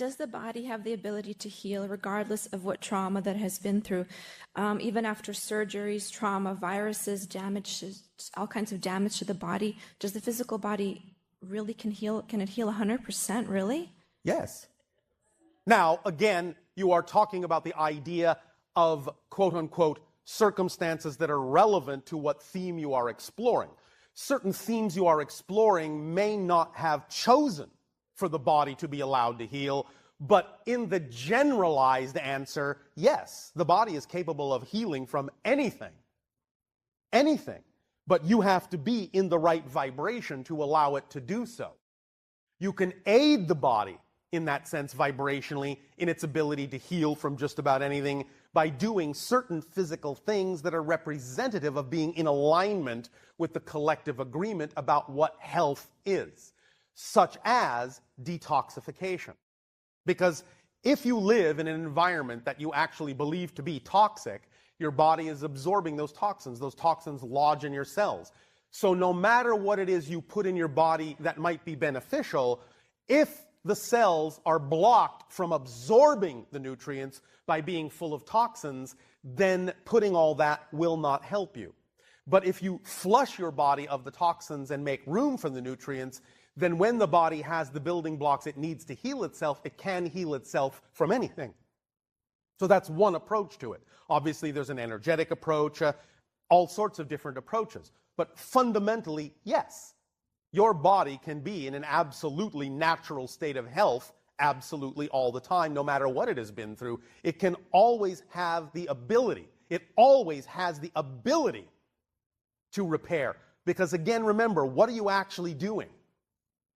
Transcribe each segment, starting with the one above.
does the body have the ability to heal regardless of what trauma that has been through? Even after surgeries, trauma, viruses, damage, all kinds of damage to the body, does the physical body really can it heal 100%, really? Yes. Now, again, you are talking about the idea of quote-unquote circumstances that are relevant to what theme you are exploring. Certain themes you are exploring may not have chosen for the body to be allowed to heal, but in the generalized answer, yes, the body is capable of healing from anything. Anything. But you have to be in the right vibration to allow it to do so. You can aid the body in that sense vibrationally in its ability to heal from just about anything by doing certain physical things that are representative of being in alignment with the collective agreement about what health is, such as detoxification. Because if you live in an environment that you actually believe to be toxic, your body is absorbing those toxins. Those toxins lodge in your cells. So no matter what it is you put in your body that might be beneficial, if the cells are blocked from absorbing the nutrients by being full of toxins, then putting all that will not help you. But if you flush your body of the toxins and make room for the nutrients, then when the body has the building blocks it needs to heal itself, it can heal itself from anything. So that's one approach to it. Obviously, there's an energetic approach, all sorts of different approaches. But fundamentally, yes, your body can be in an absolutely natural state of health absolutely all the time, no matter what it has been through. It can always have the ability. It always has the ability to repair. Because again, remember, what are you actually doing?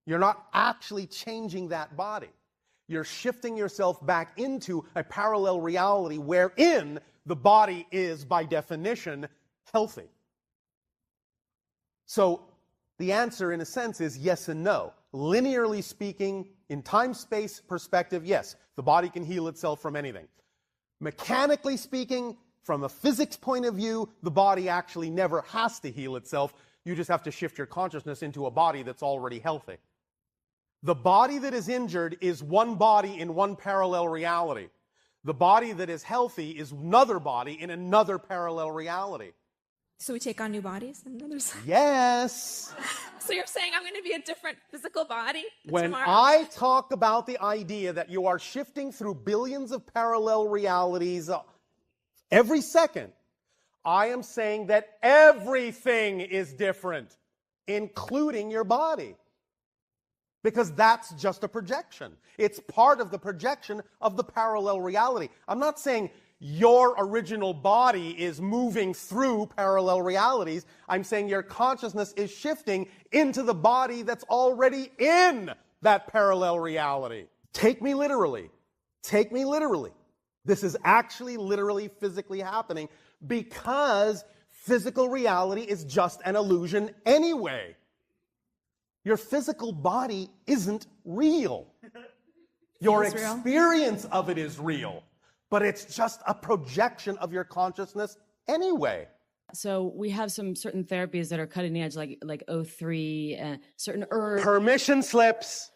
You're not actually changing that body. You're shifting yourself back into a parallel reality wherein the body is, by definition, healthy. So the answer, in a sense, is yes and no. Linearly speaking, in time-space perspective, yes, the body can heal itself from anything. Mechanically speaking, from a physics point of view, the body actually never has to heal itself. You just have to shift your consciousness into a body that's already healthy. The body that is injured is one body in one parallel reality. The body that is healthy is another body in another parallel reality. So we take on new bodies and others? Yes. So you're saying I'm going to be a different physical body When tomorrow? I talk about the idea that you are shifting through billions of parallel realities every second, I am saying that everything is different, including your body. Because that's just a projection. It's part of the projection of the parallel reality. I'm not saying your original body is moving through parallel realities. I'm saying your consciousness is shifting into the body that's already in that parallel reality. Take me literally. Take me literally. This is actually literally physically happening because physical reality is just an illusion anyway. Your physical body isn't real. Your experience of it is real, but it's just a projection of your consciousness anyway. So we have some certain therapies that are cutting edge, like O3, certain herbs. Permission slips,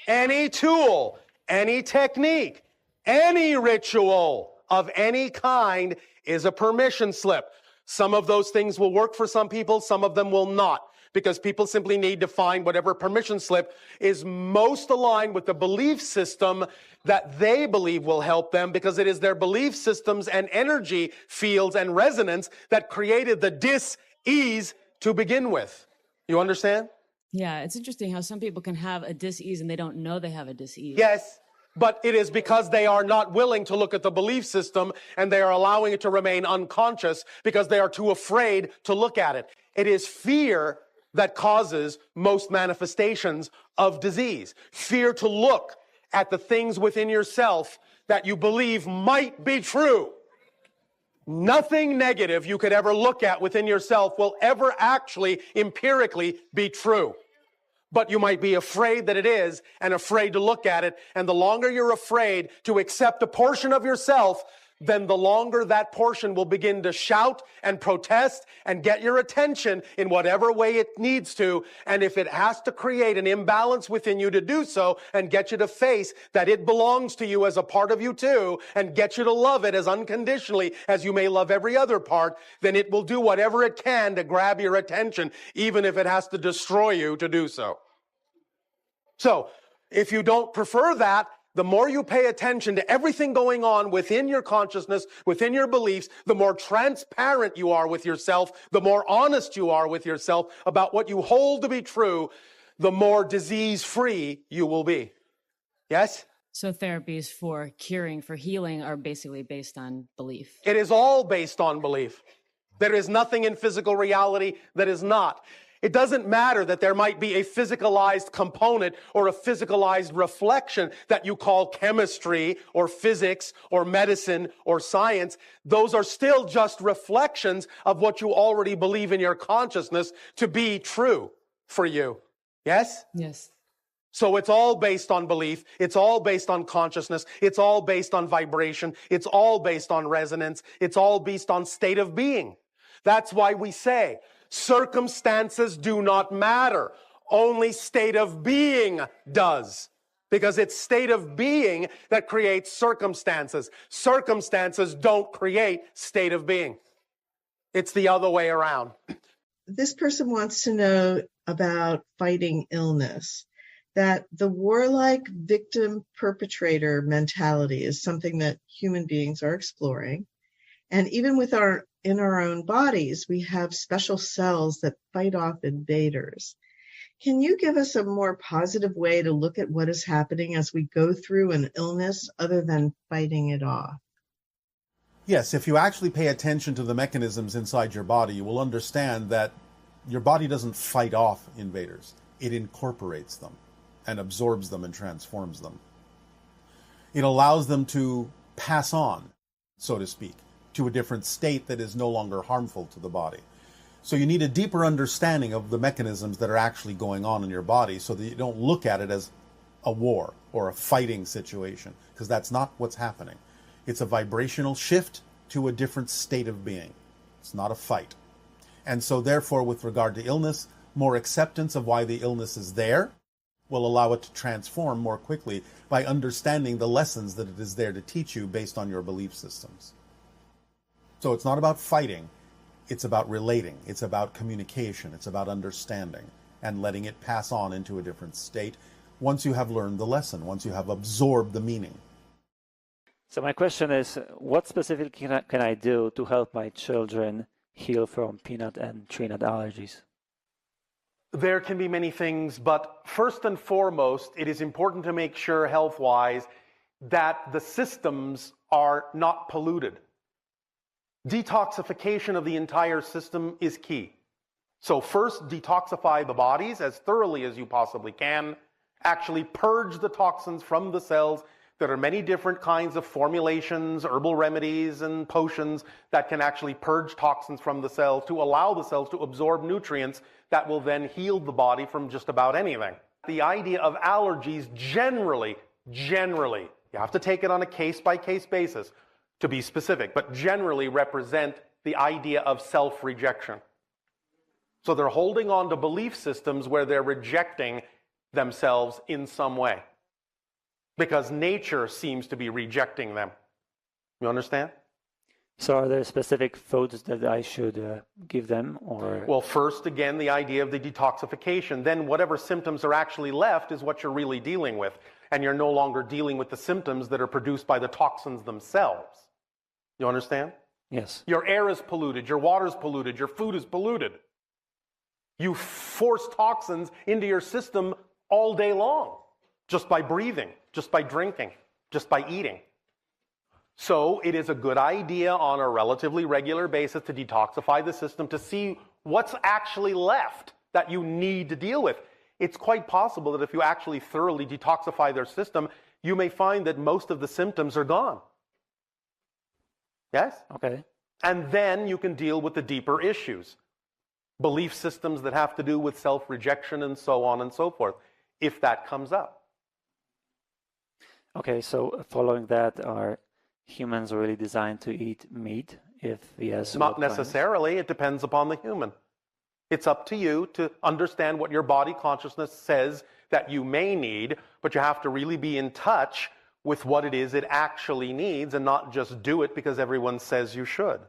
any tool, any technique, any ritual of any kind is a permission slip. Some of those things will work for some people, some of them will not, because people simply need to find whatever permission slip is most aligned with the belief system that they believe will help them, because it is their belief systems and energy fields and resonance that created the dis-ease to begin with. You understand? Yeah, it's interesting how some people can have a dis-ease and they don't know they have a dis-ease. Yes. But it is because they are not willing to look at the belief system and they are allowing it to remain unconscious because they are too afraid to look at it. It is fear that causes most manifestations of disease. Fear to look at the things within yourself that you believe might be true. Nothing negative you could ever look at within yourself will ever actually empirically be true. But you might be afraid that it is and afraid to look at it. And the longer you're afraid to accept a portion of yourself then the longer that portion will begin to shout and protest and get your attention in whatever way it needs to. And if it has to create an imbalance within you to do so and get you to face that it belongs to you as a part of you too, and get you to love it as unconditionally as you may love every other part, then it will do whatever it can to grab your attention, even if it has to destroy you to do so. So, if you don't prefer that, the more you pay attention to everything going on within your consciousness, within your beliefs, the more transparent you are with yourself, the more honest you are with yourself about what you hold to be true, the more disease-free you will be. Yes? So therapies for curing, for healing are basically based on belief. It is all based on belief. There is nothing in physical reality that is not. It doesn't matter that there might be a physicalized component or a physicalized reflection that you call chemistry or physics or medicine or science. Those are still just reflections of what you already believe in your consciousness to be true for you. Yes? Yes. So it's all based on belief. It's all based on consciousness. It's all based on vibration. It's all based on resonance. It's all based on state of being. That's why we say, circumstances do not matter. Only state of being does. Because it's state of being that creates circumstances. Circumstances don't create state of being. It's the other way around. This person wants to know about fighting illness, that the warlike victim-perpetrator mentality is something that human beings are exploring. And even in our own bodies, we have special cells that fight off invaders. Can you give us a more positive way to look at what is happening as we go through an illness other than fighting it off? Yes, if you actually pay attention to the mechanisms inside your body, you will understand that your body doesn't fight off invaders. It incorporates them and absorbs them and transforms them. It allows them to pass on, so to speak, to a different state that is no longer harmful to the body. So you need a deeper understanding of the mechanisms that are actually going on in your body so that you don't look at it as a war or a fighting situation, because that's not what's happening. It's a vibrational shift to a different state of being. It's not a fight. And so therefore, with regard to illness, more acceptance of why the illness is there will allow it to transform more quickly by understanding the lessons that it is there to teach you based on your belief systems. So it's not about fighting, it's about relating, it's about communication, it's about understanding and letting it pass on into a different state once you have learned the lesson, once you have absorbed the meaning. So my question is, what specifically can I do to help my children heal from peanut and tree nut allergies? There can be many things, but first and foremost, it is important to make sure health-wise that the systems are not polluted. Detoxification of the entire system is key. So first, detoxify the bodies as thoroughly as you possibly can. Actually purge the toxins from the cells. There are many different kinds of formulations, herbal remedies, and potions that can actually purge toxins from the cells to allow the cells to absorb nutrients that will then heal the body from just about anything. The idea of allergies generally, you have to take it on a case-by-case basis to be specific, but generally represent the idea of self-rejection. So they're holding on to belief systems where they're rejecting themselves in some way, because nature seems to be rejecting them. You understand? So are there specific foods that I should give them, or? Well, first, again, the idea of the detoxification. Then whatever symptoms are actually left is what you're really dealing with. And you're no longer dealing with the symptoms that are produced by the toxins themselves. You understand? Yes. Your air is polluted, your water is polluted, your food is polluted. You force toxins into your system all day long, just by breathing, just by drinking, just by eating. So it is a good idea on a relatively regular basis to detoxify the system to see what's actually left that you need to deal with. It's quite possible that if you actually thoroughly detoxify their system, you may find that most of the symptoms are gone. Yes? Okay. And then you can deal with the deeper issues. Belief systems that have to do with self-rejection and so on and so forth, if that comes up. Okay, so following that are humans are really designed to eat meat if yes, Not what kind? necessarily. It depends upon the human. It's up to you to understand what your body consciousness says that you may need, but you have to really be in touch with what it is it actually needs and not just do it because everyone says you should.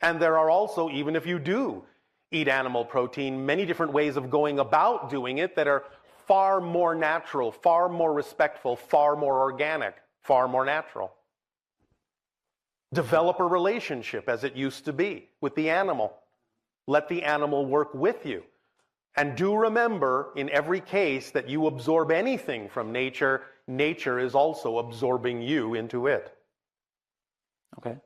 And there are also, even if you do eat animal protein, many different ways of going about doing it that are far more natural, far more respectful, far more organic, far more natural. Develop a relationship as it used to be with the animal. Let the animal work with you. And do remember, in every case that you absorb anything from nature, nature is also absorbing you into it. Okay.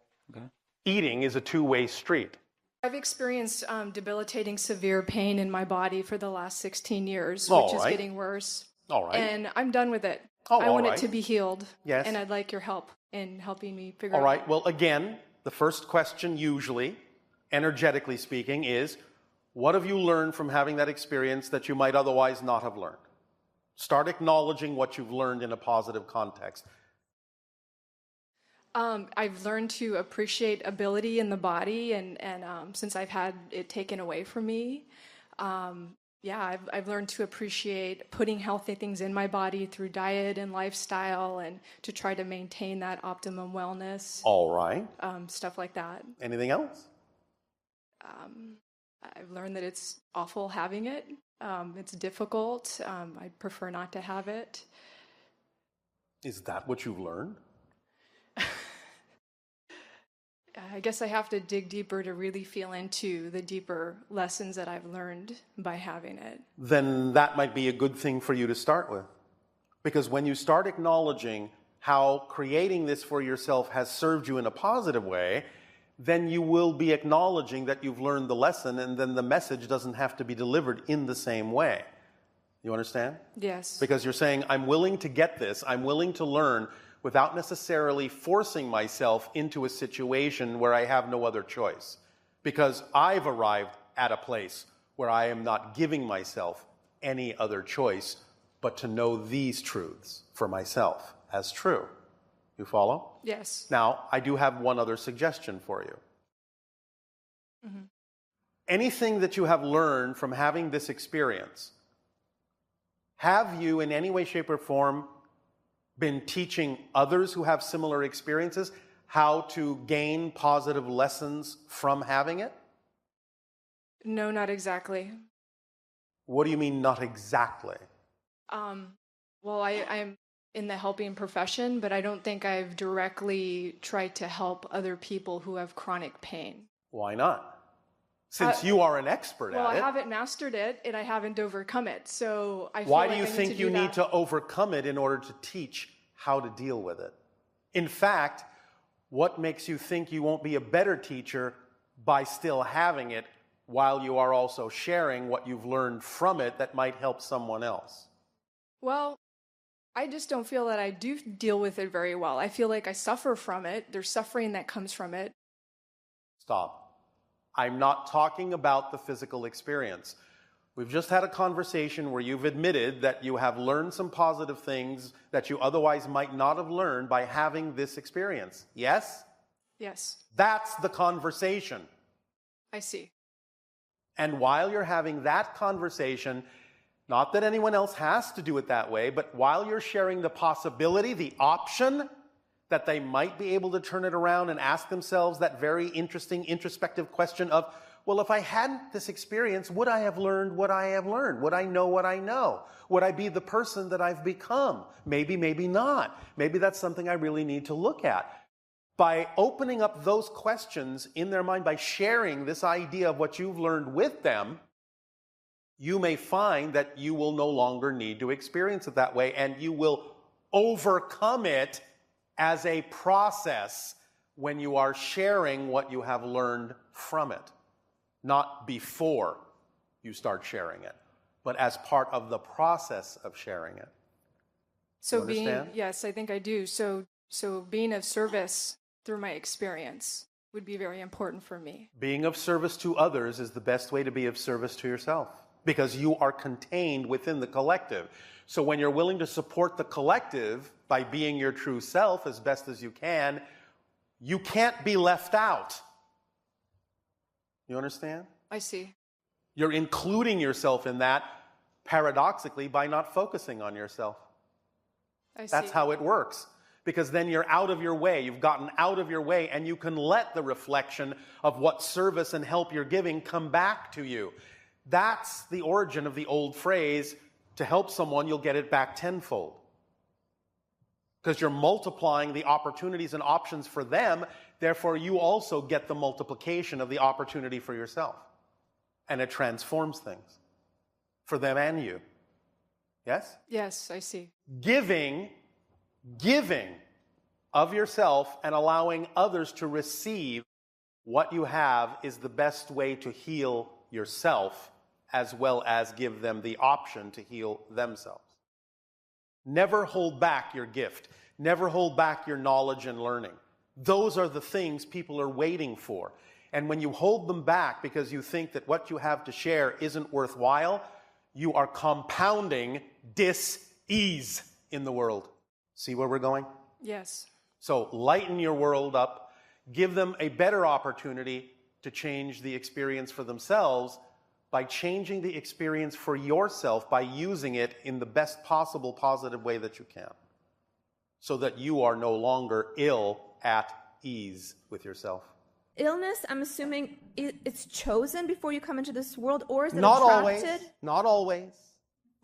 Eating is a two-way street. I've experienced debilitating severe pain in my body for the last 16 years, All which is right. getting worse. All right. And I'm done with it. Oh, I all want right. it to be healed. Yes. And I'd like your help in helping me figure All out. right. Well, again, the first question usually, energetically speaking, is what have you learned from having that experience that you might otherwise not have learned? Start acknowledging what you've learned in a positive context. I've learned to appreciate ability in the body, and since I've had it taken away from me, I've learned to appreciate putting healthy things in my body through diet and lifestyle, and to try to maintain that optimum wellness. All right. Stuff like that. Anything else? I've learned that it's awful having it. It's difficult. I prefer not to have it. Is that what you've learned? I guess I have to dig deeper to really feel into the deeper lessons that I've learned by having it. Then that might be a good thing for you to start with. Because when you start acknowledging how creating this for yourself has served you in a positive way, then you will be acknowledging that you've learned the lesson, and then the message doesn't have to be delivered in the same way. You understand? Yes. Because you're saying, I'm willing to get this, I'm willing to learn, without necessarily forcing myself into a situation where I have no other choice. Because I've arrived at a place where I am not giving myself any other choice but to know these truths for myself as true. You follow? Yes. Now, I do have one other suggestion for you. Mm-hmm. Anything that you have learned from having this experience, have you in any way, shape, or form been teaching others who have similar experiences how to gain positive lessons from having it? No, not exactly. What do you mean, not exactly? Well, I'm in the helping profession, but I don't think I've directly tried to help other people who have chronic pain. Why not? Since you are an expert Well, at it. I haven't mastered it, and I haven't overcome it, so I feel Why like do you I think you need that. to overcome it in order to teach how to deal with it? In fact, what makes you think you won't be a better teacher by still having it while you are also sharing what you've learned from it that might help someone else? Well, I just don't feel that I do deal with it very well. I feel like I suffer from it. There's suffering that comes from it. Stop. I'm not talking about the physical experience. We've just had a conversation where you've admitted that you have learned some positive things that you otherwise might not have learned by having this experience. Yes? Yes, That's the conversation. I see. And while you're having that conversation, not that anyone else has to do it that way, but while you're sharing the possibility, the option that they might be able to turn it around and ask themselves that very interesting introspective question of, well, if I hadn't this experience, would I have learned what I have learned? Would I know what I know? Would I be the person that I've become? Maybe, maybe not. Maybe that's something I really need to look at. By opening up those questions in their mind, by sharing this idea of what you've learned with them, you may find that you will no longer need to experience it that way, and you will overcome it as a process when you are sharing what you have learned from it. Not before you start sharing it, but as part of the process of sharing it. So You understand? yes, I think I do. So being of service through my experience would be very important for me. Being of service to others is the best way to be of service to yourself, because you are contained within the collective. So when you're willing to support the collective by being your true self as best as you can't be left out. You understand? I see. You're including yourself in that, paradoxically, by not focusing on yourself. I see. That's how it works. Because then you're out of your way. You've gotten out of your way, and you can let the reflection of what service and help you're giving come back to you. That's the origin of the old phrase, to help someone, you'll get it back tenfold. Because you're multiplying the opportunities and options for them, therefore you also get the multiplication of the opportunity for yourself. And it transforms things for them and you. Yes? Yes, I see. Giving of yourself and allowing others to receive what you have is the best way to heal yourself, as well as give them the option to heal themselves. Never hold back your gift. Never hold back your knowledge and learning. Those are the things people are waiting for. And when you hold them back because you think that what you have to share isn't worthwhile, you are compounding dis-ease in the world. See where we're going? Yes. So lighten your world up. Give them a better opportunity to change the experience for themselves by changing the experience for yourself by using it in the best possible positive way that you can, so that you are no longer ill at ease with yourself. Illness, I'm assuming it's chosen before you come into this world, or is it Not attracted? always. Not always.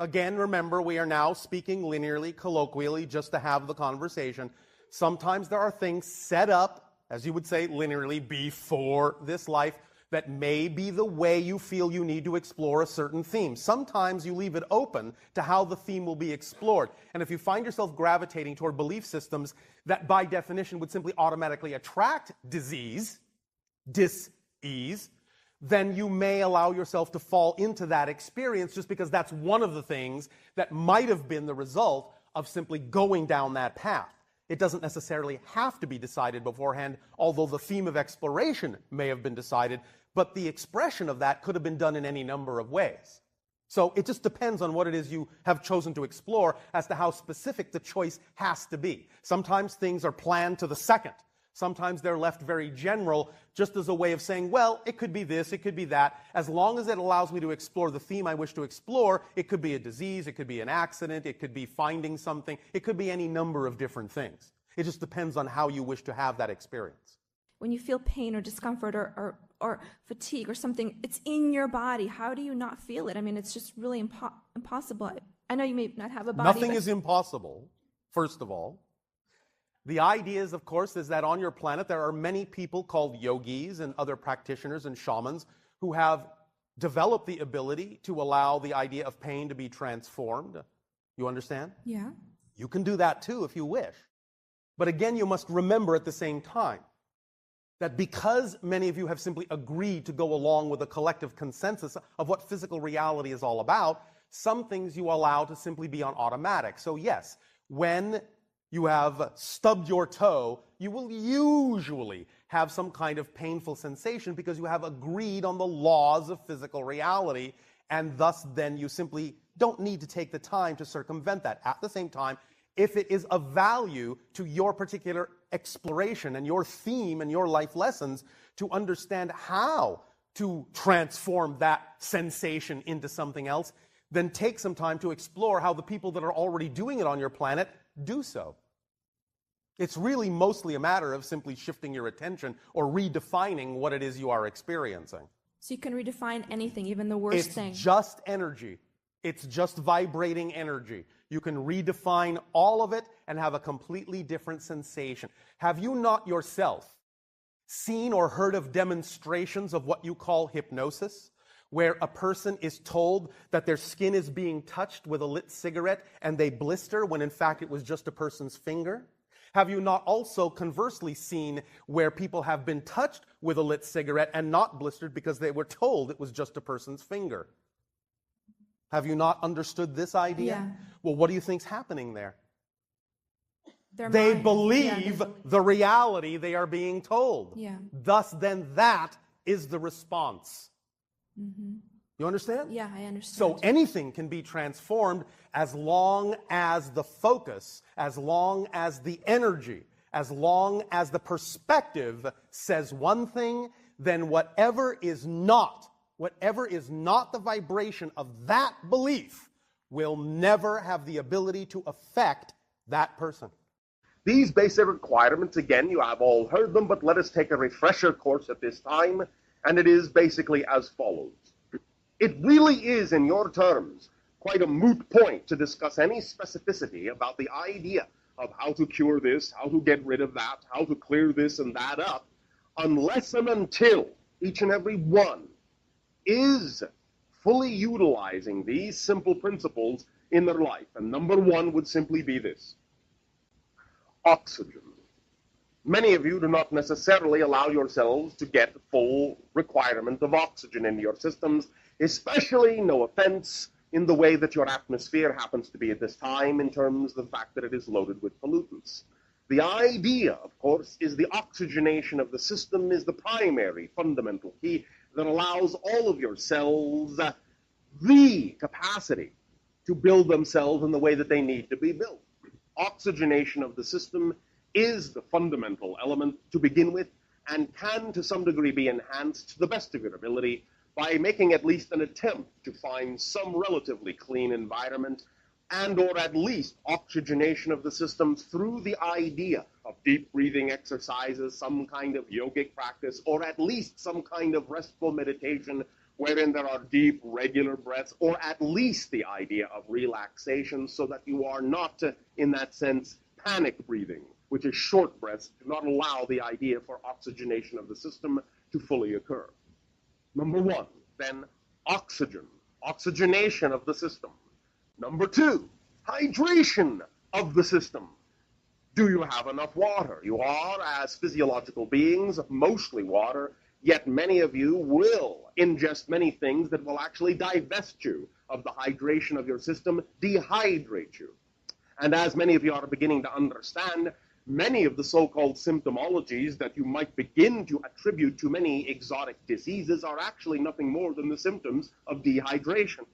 Again, remember, we are now speaking linearly, colloquially, just to have the conversation. Sometimes there are things set up, as you would say, linearly, before this life, that may be the way you feel you need to explore a certain theme. Sometimes you leave it open to how the theme will be explored. And if you find yourself gravitating toward belief systems that by definition would simply automatically attract disease, dis-ease, then you may allow yourself to fall into that experience just because that's one of the things that might have been the result of simply going down that path. It doesn't necessarily have to be decided beforehand, although the theme of exploration may have been decided, but the expression of that could have been done in any number of ways. So it just depends on what it is you have chosen to explore as to how specific the choice has to be. Sometimes things are planned to the second. Sometimes they're left very general, just as a way of saying, well, it could be this, it could be that. As long as it allows me to explore the theme I wish to explore, it could be a disease, it could be an accident, it could be finding something, it could be any number of different things. It just depends on how you wish to have that experience. When you feel pain or discomfort or fatigue or something, it's in your body. How do you not feel it? I mean, it's just really impossible. I know you may not have a body. Nothing is impossible, first of all. The idea is, of course, is that on your planet there are many people called yogis and other practitioners and shamans who have developed the ability to allow the idea of pain to be transformed. You understand? Yeah. You can do that too if you wish. But again, you must remember at the same time that because many of you have simply agreed to go along with a collective consensus of what physical reality is all about, some things you allow to simply be on automatic. So yes, when you have stubbed your toe, you will usually have some kind of painful sensation because you have agreed on the laws of physical reality, and thus then you simply don't need to take the time to circumvent that. At the same time, if it is of value to your particular exploration and your theme and your life lessons to understand how to transform that sensation into something else, then take some time to explore how the people that are already doing it on your planet do so. It's really mostly a matter of simply shifting your attention or redefining what it is you are experiencing. So you can redefine anything, even the worst thing. It's just energy. It's just vibrating energy. You can redefine all of it and have a completely different sensation. Have you not yourself seen or heard of demonstrations of what you call hypnosis, where a person is told that their skin is being touched with a lit cigarette and they blister when in fact it was just a person's finger? Have you not also conversely seen where people have been touched with a lit cigarette and not blistered because they were told it was just a person's finger? Have you not understood this idea? Yeah. Well, what do you think's happening there? They believe the reality they are being told. Yeah. Thus, then, that is the response. Mm-hmm. You understand? Yeah, I understand. So anything can be transformed as long as the focus, as long as the energy, as long as the perspective says one thing, then whatever is not the vibration of that belief will never have the ability to affect that person. These basic requirements, again, you have all heard them, but let us take a refresher course at this time, and it is basically as follows. It really is, in your terms, quite a moot point to discuss any specificity about the idea of how to cure this, how to get rid of that, how to clear this and that up, unless and until each and every one is fully utilizing these simple principles in their life. And number one would simply be this: oxygen. Many of you do not necessarily allow yourselves to get full requirement of oxygen in your systems, especially, no offense, in the way that your atmosphere happens to be at this time in terms of the fact that it is loaded with pollutants. The idea, of course, is the oxygenation of the system is the primary fundamental key that allows all of your cells the capacity to build themselves in the way that they need to be built. Oxygenation of the system is the fundamental element to begin with, and can to some degree be enhanced to the best of your ability by making at least an attempt to find some relatively clean environment, and or at least oxygenation of the system through the idea of deep breathing exercises, some kind of yogic practice, or at least some kind of restful meditation wherein there are deep, regular breaths, or at least the idea of relaxation, so that you are not, in that sense, panic breathing, which is short breaths, do not allow the idea for oxygenation of the system to fully occur. Number one, then, oxygen, oxygenation of the system. Number two, hydration of the system. Do you have enough water? You are, as physiological beings, mostly water, yet many of you will ingest many things that will actually divest you of the hydration of your system, dehydrate you. And as many of you are beginning to understand, many of the so-called symptomologies that you might begin to attribute to many exotic diseases are actually nothing more than the symptoms of dehydration.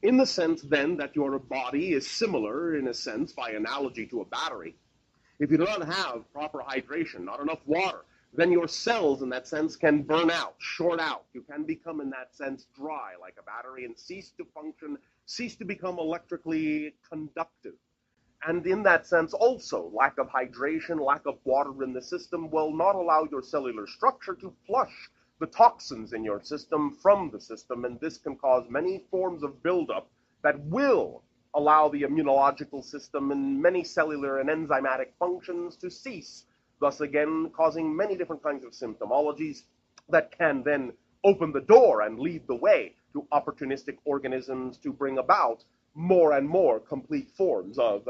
In the sense, then, that your body is similar, in a sense, by analogy to a battery. If you do not have proper hydration, not enough water, then your cells, in that sense, can burn out, short out. You can become, in that sense, dry, like a battery, and cease to function, cease to become electrically conductive. And in that sense, also, lack of hydration, lack of water in the system will not allow your cellular structure to flush the toxins in your system from the system, and this can cause many forms of buildup that will allow the immunological system and many cellular and enzymatic functions to cease, thus again causing many different kinds of symptomologies that can then open the door and lead the way to opportunistic organisms to bring about more and more complete forms of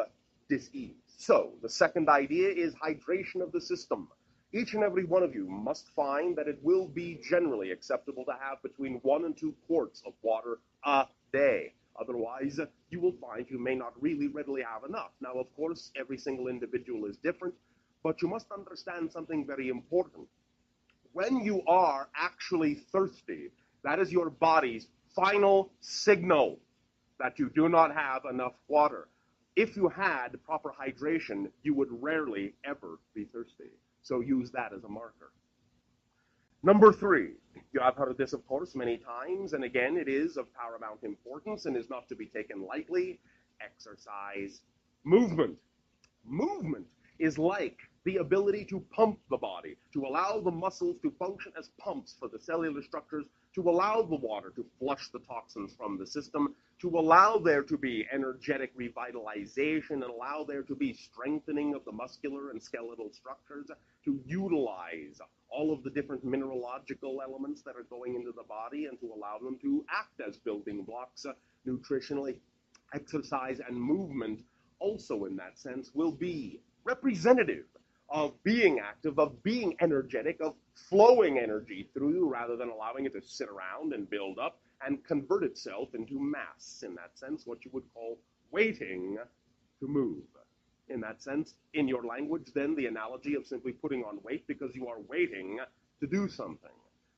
disease. So the second idea is hydration of the system. Each and every one of you must find that it will be generally acceptable to have between 1 and 2 quarts of water a day. Otherwise, you will find you may not really readily have enough. Now, of course, every single individual is different, but you must understand something very important. When you are actually thirsty, that is your body's final signal that you do not have enough water. If you had proper hydration, you would rarely ever be thirsty. So use that as a marker. Number 3, you have heard this, of course, many times, and again, it is of paramount importance and is not to be taken lightly: exercise. Movement. Movement is like the ability to pump the body, to allow the muscles to function as pumps for the cellular structures, to allow the water to flush the toxins from the system, to allow there to be energetic revitalization, and allow there to be strengthening of the muscular and skeletal structures, to utilize all of the different mineralogical elements that are going into the body and to allow them to act as building blocks nutritionally. Exercise and movement also, in that sense, will be representative of being active, of being energetic, of flowing energy through you rather than allowing it to sit around and build up and convert itself into mass. In that sense, what you would call waiting to move. In that sense, in your language, then, the analogy of simply putting on weight because you are waiting to do something.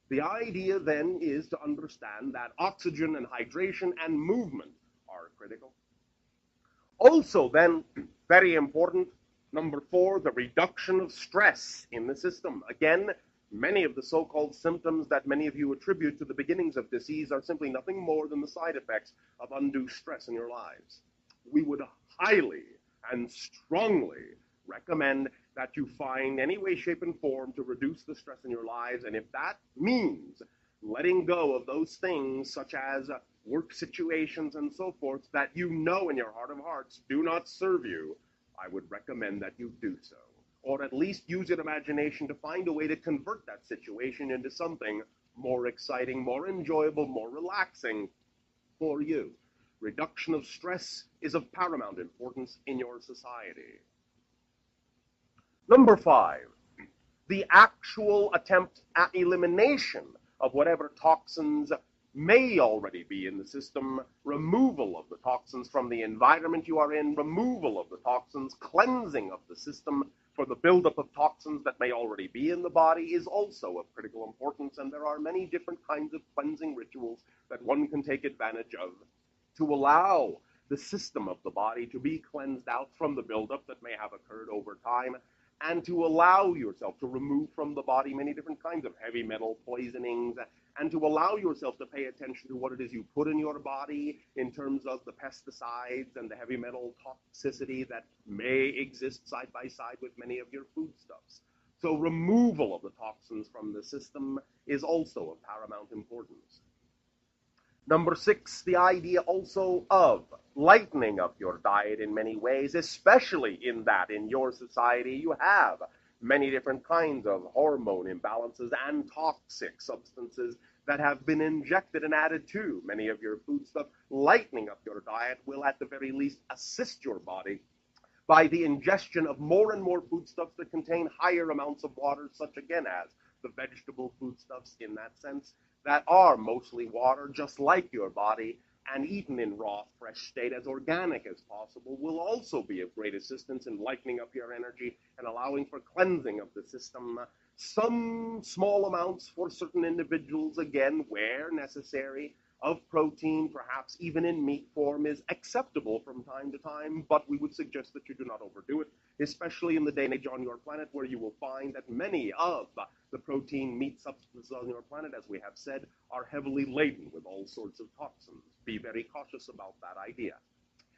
The idea then is to understand that oxygen and hydration and movement are critical. Also then, very important, number 4, the reduction of stress in the system. Again, many of the so-called symptoms that many of you attribute to the beginnings of disease are simply nothing more than the side effects of undue stress in your lives. We would highly and strongly recommend that you find any way, shape, and form to reduce the stress in your lives, and if that means letting go of those things such as work situations and so forth that you know in your heart of hearts do not serve you, I would recommend that you do so. Or at least use your imagination to find a way to convert that situation into something more exciting, more enjoyable, more relaxing for you. Reduction of stress is of paramount importance in your society. Number 5, the actual attempt at elimination of whatever toxins may already be in the system, removal of the toxins from the environment you are in, removal of the toxins, cleansing of the system for the buildup of toxins that may already be in the body is also of critical importance, and there are many different kinds of cleansing rituals that one can take advantage of to allow the system of the body to be cleansed out from the buildup that may have occurred over time, and to allow yourself to remove from the body many different kinds of heavy metal poisonings, and to allow yourself to pay attention to what it is you put in your body in terms of the pesticides and the heavy metal toxicity that may exist side by side with many of your foodstuffs. So removal of the toxins from the system is also of paramount importance. Number 6, the idea also of lightening up your diet in many ways, especially in that in your society you have many different kinds of hormone imbalances and toxic substances that have been injected and added to many of your foodstuffs. Lightening up your diet will at the very least assist your body by the ingestion of more and more foodstuffs that contain higher amounts of water, such again as the vegetable foodstuffs in that sense, that are mostly water, just like your body, and eaten in raw, fresh state as organic as possible, will also be of great assistance in lightening up your energy and allowing for cleansing of the system. Some small amounts for certain individuals, again, where necessary, of protein, perhaps even in meat form, is acceptable from time to time, but we would suggest that you do not overdo it, especially in the day and age on your planet where you will find that many of the protein meat substances on your planet, as we have said, are heavily laden with all sorts of toxins. Be very cautious about that idea.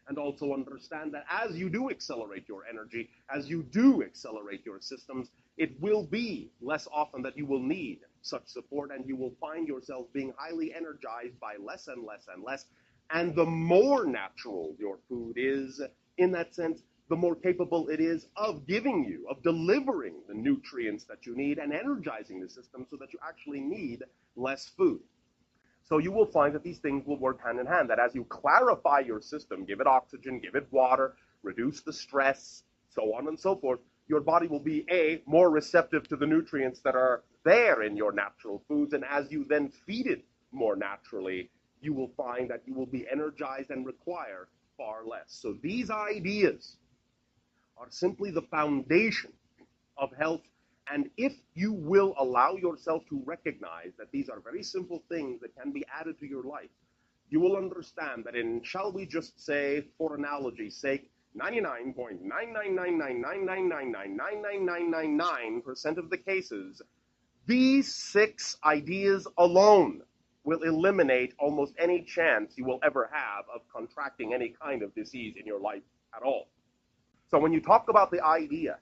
And also understand that as you do accelerate your energy, as you do accelerate your systems, it will be less often that you will need such support, and you will find yourself being highly energized by less and less and less. And the more natural your food is, in that sense, the more capable it is of giving you, of delivering the nutrients that you need and energizing the system so that you actually need less food. So you will find that these things will work hand in hand, that as you clarify your system, give it oxygen, give it water, reduce the stress, so on and so forth, your body will be, A, more receptive to the nutrients that are there in your natural foods, and as you then feed it more naturally, you will find that you will be energized and require far less. So these ideas are simply the foundation of health. And if you will allow yourself to recognize that these are very simple things that can be added to your life, you will understand that in, shall we just say, for analogy's sake, 99.99999999999% of the cases, these 6 ideas alone will eliminate almost any chance you will ever have of contracting any kind of disease in your life at all. So when you talk about the idea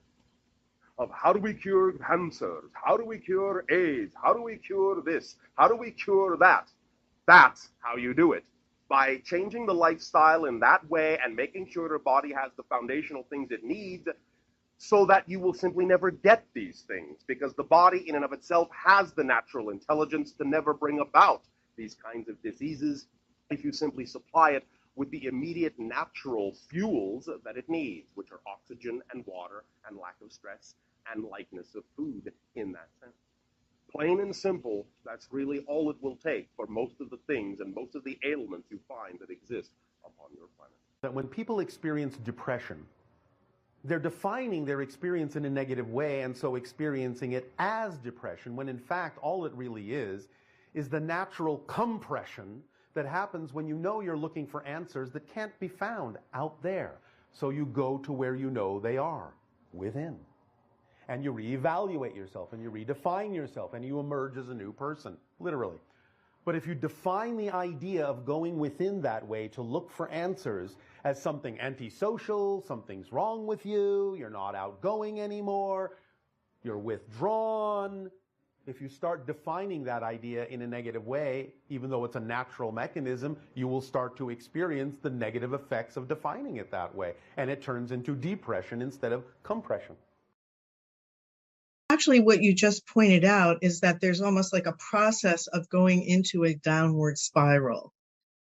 of how do we cure cancers, how do we cure AIDS, how do we cure this, how do we cure that, that's how you do it. By changing the lifestyle in that way and making sure your body has the foundational things it needs so that you will simply never get these things, because the body in and of itself has the natural intelligence to never bring about these kinds of diseases if you simply supply it with the immediate natural fuels that it needs, which are oxygen and water and lack of stress and lightness of food in that sense. Plain and simple, that's really all it will take for most of the things and most of the ailments you find that exist upon your planet. That when people experience depression, they're defining their experience in a negative way and so experiencing it as depression, when in fact all it really is the natural compression that happens when you know you're looking for answers that can't be found out there. So you go to where you know they are, within. And you reevaluate yourself, and you redefine yourself, and you emerge as a new person, literally. But if you define the idea of going within that way to look for answers as something antisocial, something's wrong with you, you're not outgoing anymore, you're withdrawn, if you start defining that idea in a negative way, even though it's a natural mechanism, you will start to experience the negative effects of defining it that way. And it turns into depression instead of compression. Actually, what you just pointed out is that there's almost like a process of going into a downward spiral.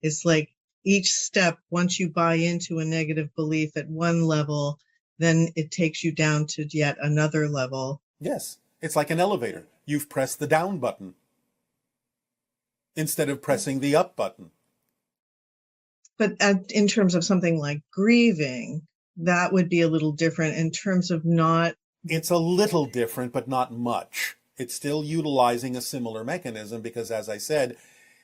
It's like each step, once you buy into a negative belief at one level, then it takes you down to yet another level. Yes, it's like an elevator. You've pressed the down button instead of pressing the up button. But in terms of something like grieving, that would be a little different in terms of not... It's a little different, but not much. It's still utilizing a similar mechanism because, as I said,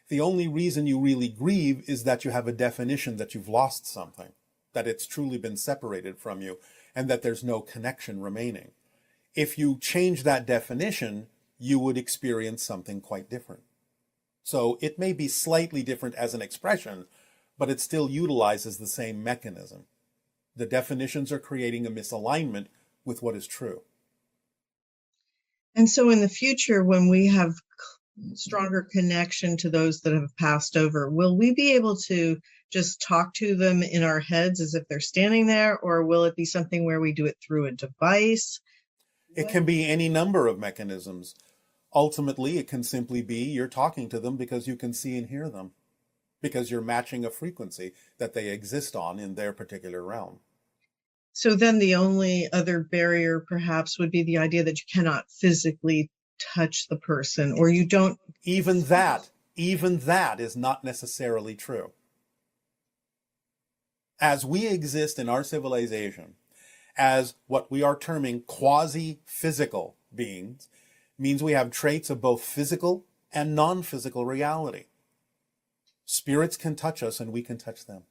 the only reason you really grieve is that you have a definition that you've lost something, that it's truly been separated from you, and that there's no connection remaining. If you change that definition, you would experience something quite different. So it may be slightly different as an expression, but it still utilizes the same mechanism. The definitions are creating a misalignment with what is true. And so in the future, when we have stronger connection to those that have passed over, will we be able to just talk to them in our heads as if they're standing there, or will it be something where we do it through a device? It can be any number of mechanisms. Ultimately, it can simply be you're talking to them because you can see and hear them, because you're matching a frequency that they exist on in their particular realm. So then the only other barrier perhaps would be the idea that you cannot physically touch the person, or you don't... Even that is not necessarily true. As we exist in our civilization, as what we are terming quasi-physical beings, means we have traits of both physical and non-physical reality. Spirits can touch us and we can touch them.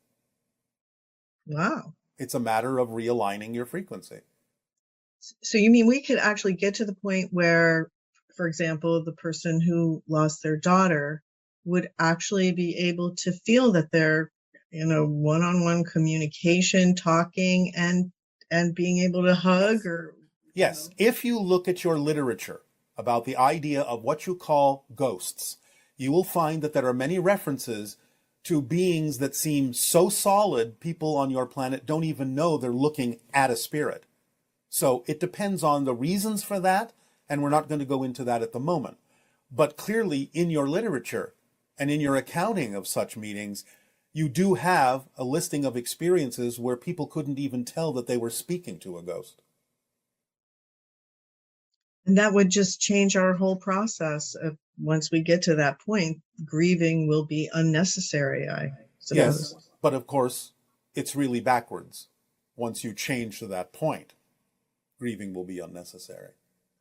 Wow. It's a matter of realigning your frequency. So you mean we could actually get to the point where, for example, the person who lost their daughter would actually be able to feel that they're in a one-on-one communication, talking, and being able to hug? Or yes, if you look at your literature about the idea of what you call ghosts, you will find that there are many references to beings that seem so solid, people on your planet don't even know they're looking at a spirit. So it depends on the reasons for that, and we're not going to go into that at the moment. But clearly, in your literature and in your accounting of such meetings, you do have a listing of experiences where people couldn't even tell that they were speaking to a ghost. And that would just change our whole process. Once we get to that point, grieving will be unnecessary, I suppose. Yes, but of course, it's really backwards. Once you change to that point, grieving will be unnecessary.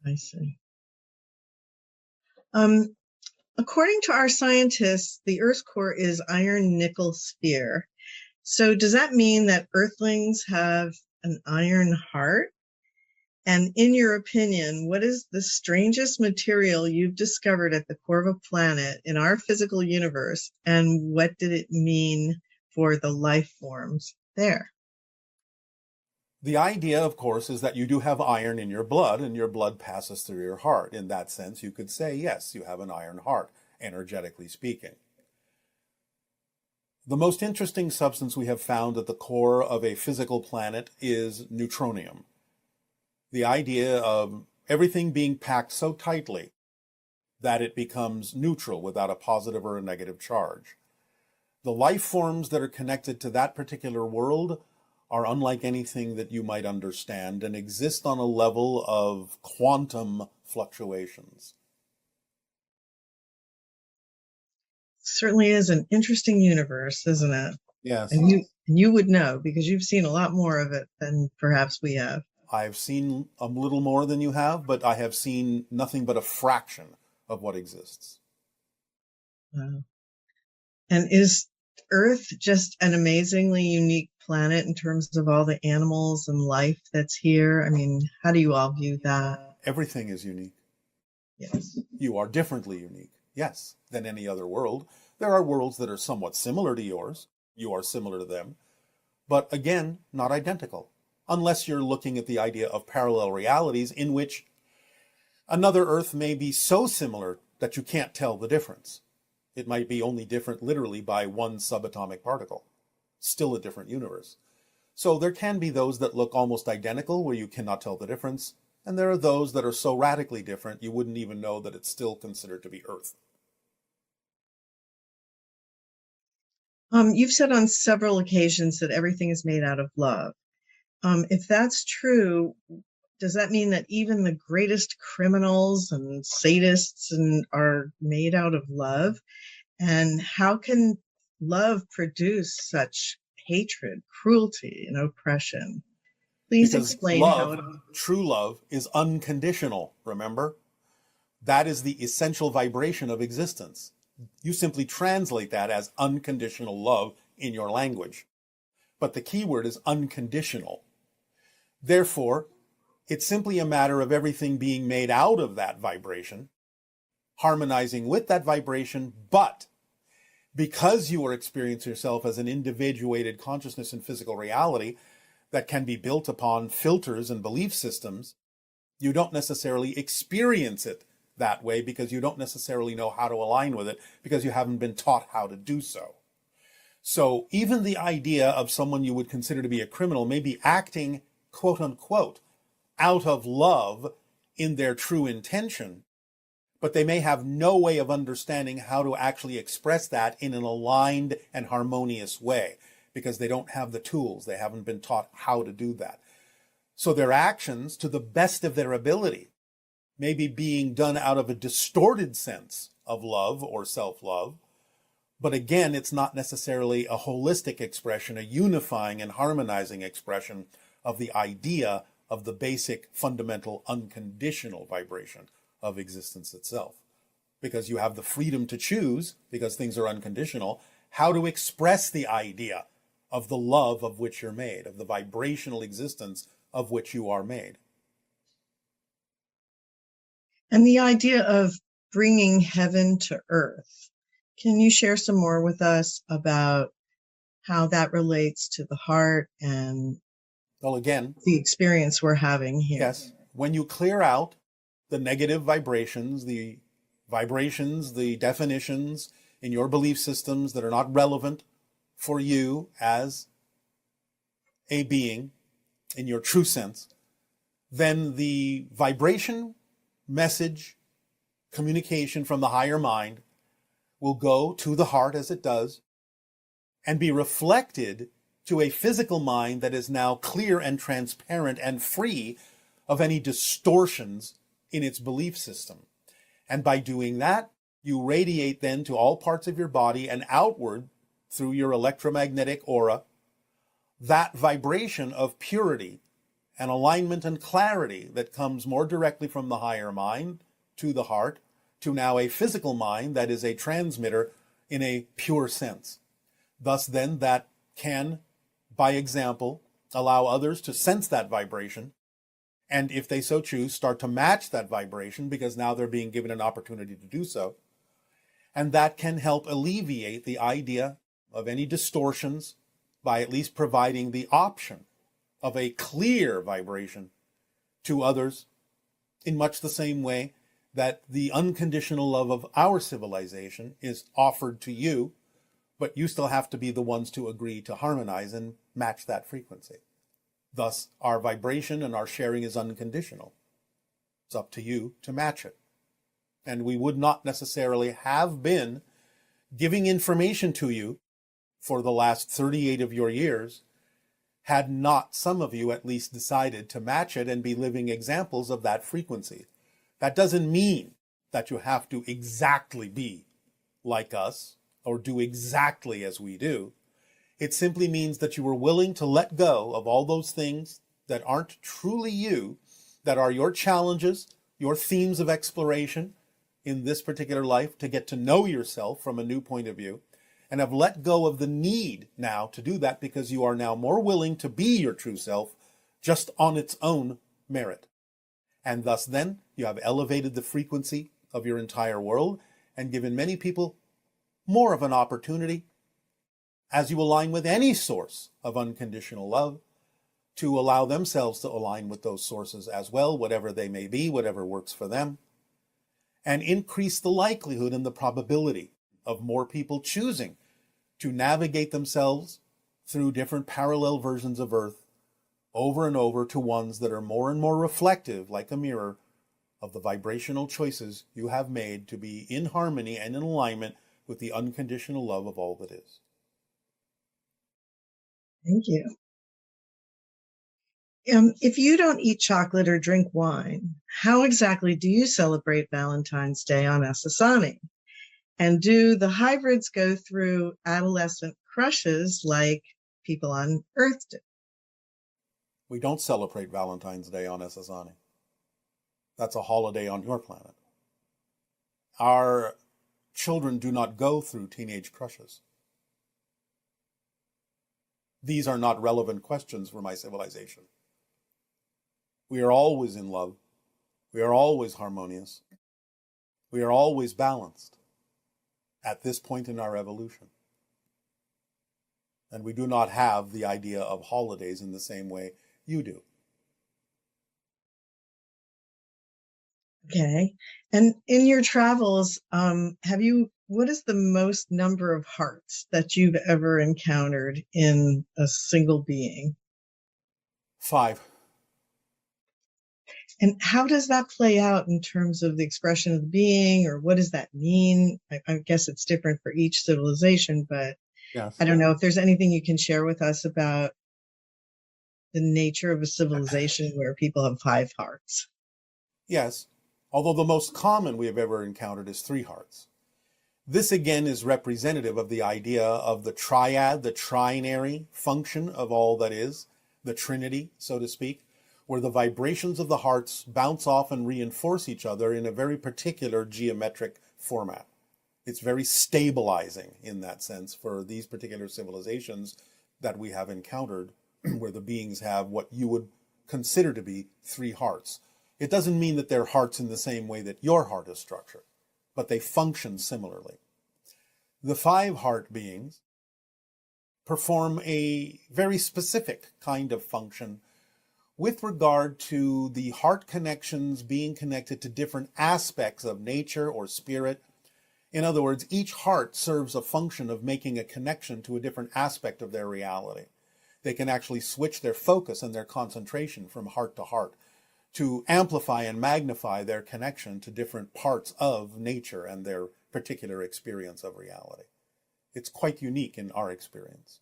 I see. According to our scientists, the Earth's core is iron-nickel sphere. So does that mean that Earthlings have an iron heart? And in your opinion, what is the strangest material you've discovered at the core of a planet in our physical universe? And what did it mean for the life forms there? The idea, of course, is that you do have iron in your blood, and your blood passes through your heart. In that sense, you could say, yes, you have an iron heart, energetically speaking. The most interesting substance we have found at the core of a physical planet is neutronium. The idea of everything being packed so tightly that it becomes neutral without a positive or a negative charge. The life forms that are connected to that particular world are unlike anything that you might understand and exist on a level of quantum fluctuations. Certainly is an interesting universe, isn't it? Yes. And you would know because you've seen a lot more of it than perhaps we have. I've seen a little more than you have, but I have seen nothing but a fraction of what exists. Wow. And is Earth just an amazingly unique planet in terms of all the animals and life that's here? I mean, how do you all view that? Everything is unique. Yes. You are differently unique, yes, than any other world. There are worlds that are somewhat similar to yours. You are similar to them. But again, not identical. Unless you're looking at the idea of parallel realities in which another Earth may be so similar that you can't tell the difference. It might be only different literally by one subatomic particle. Still a different universe. So there can be those that look almost identical where you cannot tell the difference. And there are those that are so radically different you wouldn't even know that it's still considered to be Earth. You've said on several occasions that everything is made out of love. If that's true, does that mean that even the greatest criminals and sadists are made out of love? And how can love produce such hatred, cruelty, and oppression? Please Because explain love, how. true love, is unconditional, remember? That is the essential vibration of existence. You simply translate that as unconditional love in your language. But the key word is unconditional. Therefore, it's simply a matter of everything being made out of that vibration, harmonizing with that vibration, but because you are experiencing yourself as an individuated consciousness in physical reality that can be built upon filters and belief systems, you don't necessarily experience it that way because you don't necessarily know how to align with it because you haven't been taught how to do so. So even the idea of someone you would consider to be a criminal may be acting, quote unquote, out of love in their true intention, but they may have no way of understanding how to actually express that in an aligned and harmonious way because they don't have the tools. They haven't been taught how to do that. So their actions, to the best of their ability, may be being done out of a distorted sense of love or self-love. But again, it's not necessarily a holistic expression, a unifying and harmonizing expression of the idea of the basic, fundamental, unconditional vibration of existence itself. Because you have the freedom to choose, because things are unconditional, how to express the idea of the love of which you're made, of the vibrational existence of which you are made. And the idea of bringing heaven to earth. Can you share some more with us about how that relates to the heart and Well, again, the experience we're having here? yes, when you clear out the negative vibrations, the definitions in your belief systems that are not relevant for you as a being in your true sense, then the vibration, message, communication from the higher mind will go to the heart as it does and be reflected to a physical mind that is now clear and transparent and free of any distortions in its belief system. And by doing that, you radiate then to all parts of your body and outward through your electromagnetic aura that vibration of purity and alignment and clarity that comes more directly from the higher mind to the heart to now a physical mind that is a transmitter in a pure sense. Thus then that can, by example, allow others to sense that vibration and if they so choose, start to match that vibration because now they're being given an opportunity to do so. And that can help alleviate the idea of any distortions by at least providing the option of a clear vibration to others in much the same way that the unconditional love of our civilization is offered to you, but you still have to be the ones to agree to harmonize and match that frequency. Thus, our vibration and our sharing is unconditional. It's up to you to match it. And we would not necessarily have been giving information to you for the last 38 of your years had not some of you at least decided to match it and be living examples of that frequency. That doesn't mean that you have to exactly be like us or do exactly as we do. It simply means that you were willing to let go of all those things that aren't truly you, that are your challenges, your themes of exploration in this particular life, to get to know yourself from a new point of view, and have let go of the need now to do that because you are now more willing to be your true self just on its own merit. And thus then you have elevated the frequency of your entire world and given many people more of an opportunity, as you align with any source of unconditional love, to allow themselves to align with those sources as well, whatever they may be, whatever works for them, and increase the likelihood and the probability of more people choosing to navigate themselves through different parallel versions of Earth over and over to ones that are more and more reflective, like a mirror, of the vibrational choices you have made to be in harmony and in alignment with the unconditional love of all that is. Thank you. If you don't eat chocolate or drink wine, how exactly do you celebrate Valentine's Day on Essassani? And do the hybrids go through adolescent crushes like people on Earth do? We don't celebrate Valentine's Day on Essassani. That's a holiday on your planet. Our children do not go through teenage crushes. These are not relevant questions for my civilization. We are always in love. We are always harmonious. We are always balanced at this point in our evolution. And we do not have the idea of holidays in the same way you do. Okay. And in your travels, what is the most number of hearts that you've ever encountered in a single being? 5. And how does that play out in terms of the expression of the being, or what does that mean? I guess it's different for each civilization, but Yes. I don't know if there's anything you can share with us about the nature of a civilization where people have 5 hearts. Yes, although the most common we have ever encountered is 3 hearts. This again is representative of the idea of the triad, the trinary function of all that is, the trinity, so to speak, where the vibrations of the hearts bounce off and reinforce each other in a very particular geometric format. It's very stabilizing in that sense for these particular civilizations that we have encountered, where the beings have what you would consider to be 3 hearts. It doesn't mean that they're hearts in the same way that your heart is structured, but they function similarly. The 5 heart beings perform a very specific kind of function with regard to the heart connections being connected to different aspects of nature or spirit. In other words, each heart serves a function of making a connection to a different aspect of their reality. They can actually switch their focus and their concentration from heart to heart to amplify and magnify their connection to different parts of nature and their particular experience of reality. It's quite unique in our experience.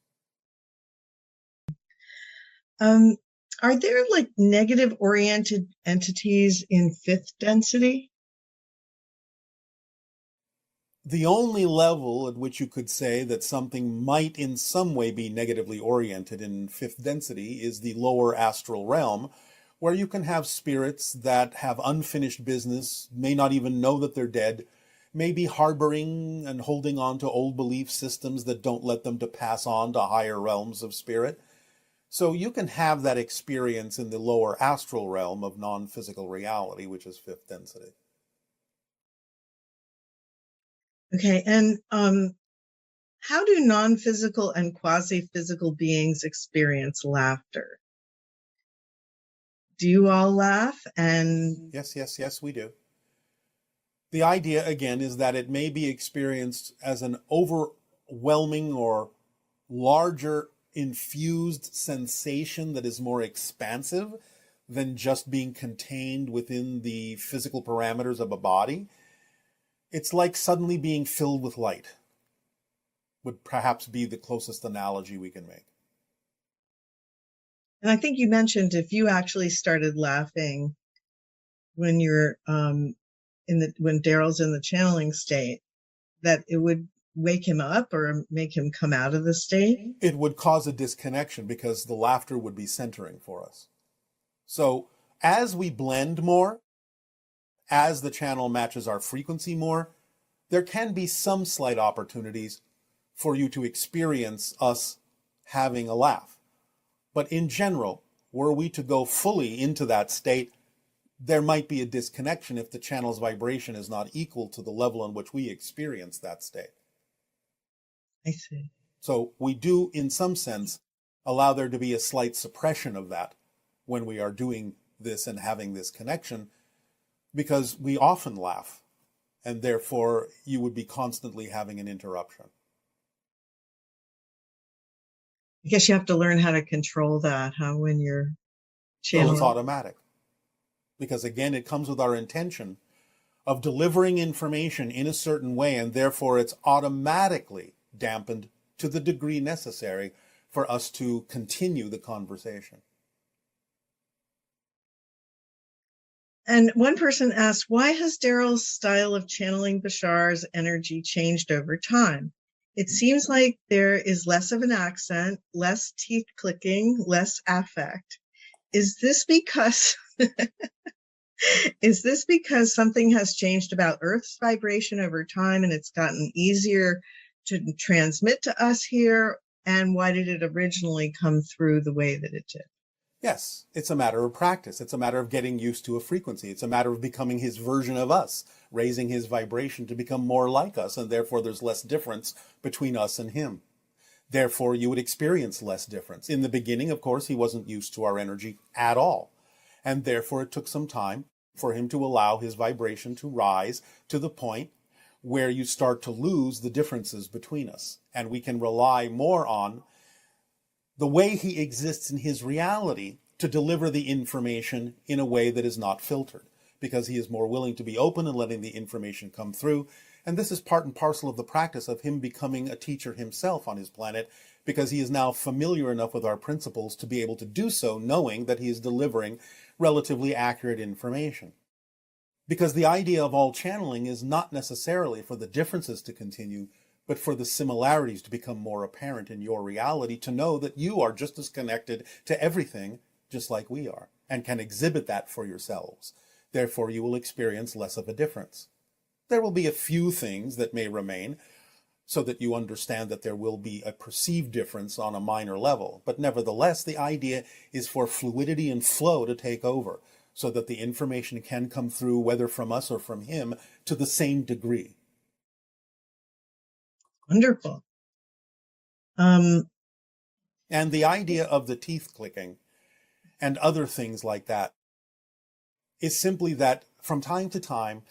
Are there like negative oriented entities in 5th density? The only level at which you could say that something might in some way be negatively oriented in 5th density is the lower astral realm, where you can have spirits that have unfinished business, may not even know that they're dead, may be harboring and holding on to old belief systems that don't let them to pass on to higher realms of spirit. So you can have that experience in the lower astral realm of non-physical reality, which is 5th density. Okay, and how do non-physical and quasi-physical beings experience laughter? Do you all laugh? And Yes, we do. The idea, again, is that it may be experienced as an overwhelming or larger infused sensation that is more expansive than just being contained within the physical parameters of a body. It's like suddenly being filled with light, would perhaps be the closest analogy we can make. I think you mentioned if you actually started laughing when you're when Daryl's in the channeling state, that it would wake him up or make him come out of the state? It would cause a disconnection because the laughter would be centering for us. So as we blend more, as the channel matches our frequency more, there can be some slight opportunities for you to experience us having a laugh. But in general, were we to go fully into that state, there might be a disconnection if the channel's vibration is not equal to the level in which we experience that state. I see. So we do, in some sense, allow there to be a slight suppression of that when we are doing this and having this connection, because we often laugh, and therefore you would be constantly having an interruption. I guess you have to learn how to control that, when you're So channeling. it's automatic. Because again, it comes with our intention of delivering information in a certain way, and therefore it's automatically dampened to the degree necessary for us to continue the conversation. And one person asked, why has Daryl's style of channeling Bashar's energy changed over time? It seems like there is less of an accent, less teeth clicking, less affect. Is this because something has changed about Earth's vibration over time and it's gotten easier to transmit to us here? And why did it originally come through the way that it did? Yes, it's a matter of practice. It's a matter of getting used to a frequency. It's a matter of becoming his version of us, raising his vibration to become more like us, and therefore there's less difference between us and him. Therefore, you would experience less difference. In the beginning, of course, he wasn't used to our energy at all, and therefore it took some time for him to allow his vibration to rise to the point where you start to lose the differences between us, and we can rely more on the way he exists in his reality to deliver the information in a way that is not filtered, because he is more willing to be open and letting the information come through. And this is part and parcel of the practice of him becoming a teacher himself on his planet, because he is now familiar enough with our principles to be able to do so, knowing that he is delivering relatively accurate information. Because the idea of all channeling is not necessarily for the differences to continue, but for the similarities to become more apparent in your reality, to know that you are just as connected to everything just like we are, and can exhibit that for yourselves. Therefore, you will experience less of a difference. There will be a few things that may remain, so that you understand that there will be a perceived difference on a minor level. But nevertheless, the idea is for fluidity and flow to take over, so that the information can come through, whether from us or from him, to the same degree. Wonderful. And the idea of the teeth clicking and other things like that is simply that from time to time,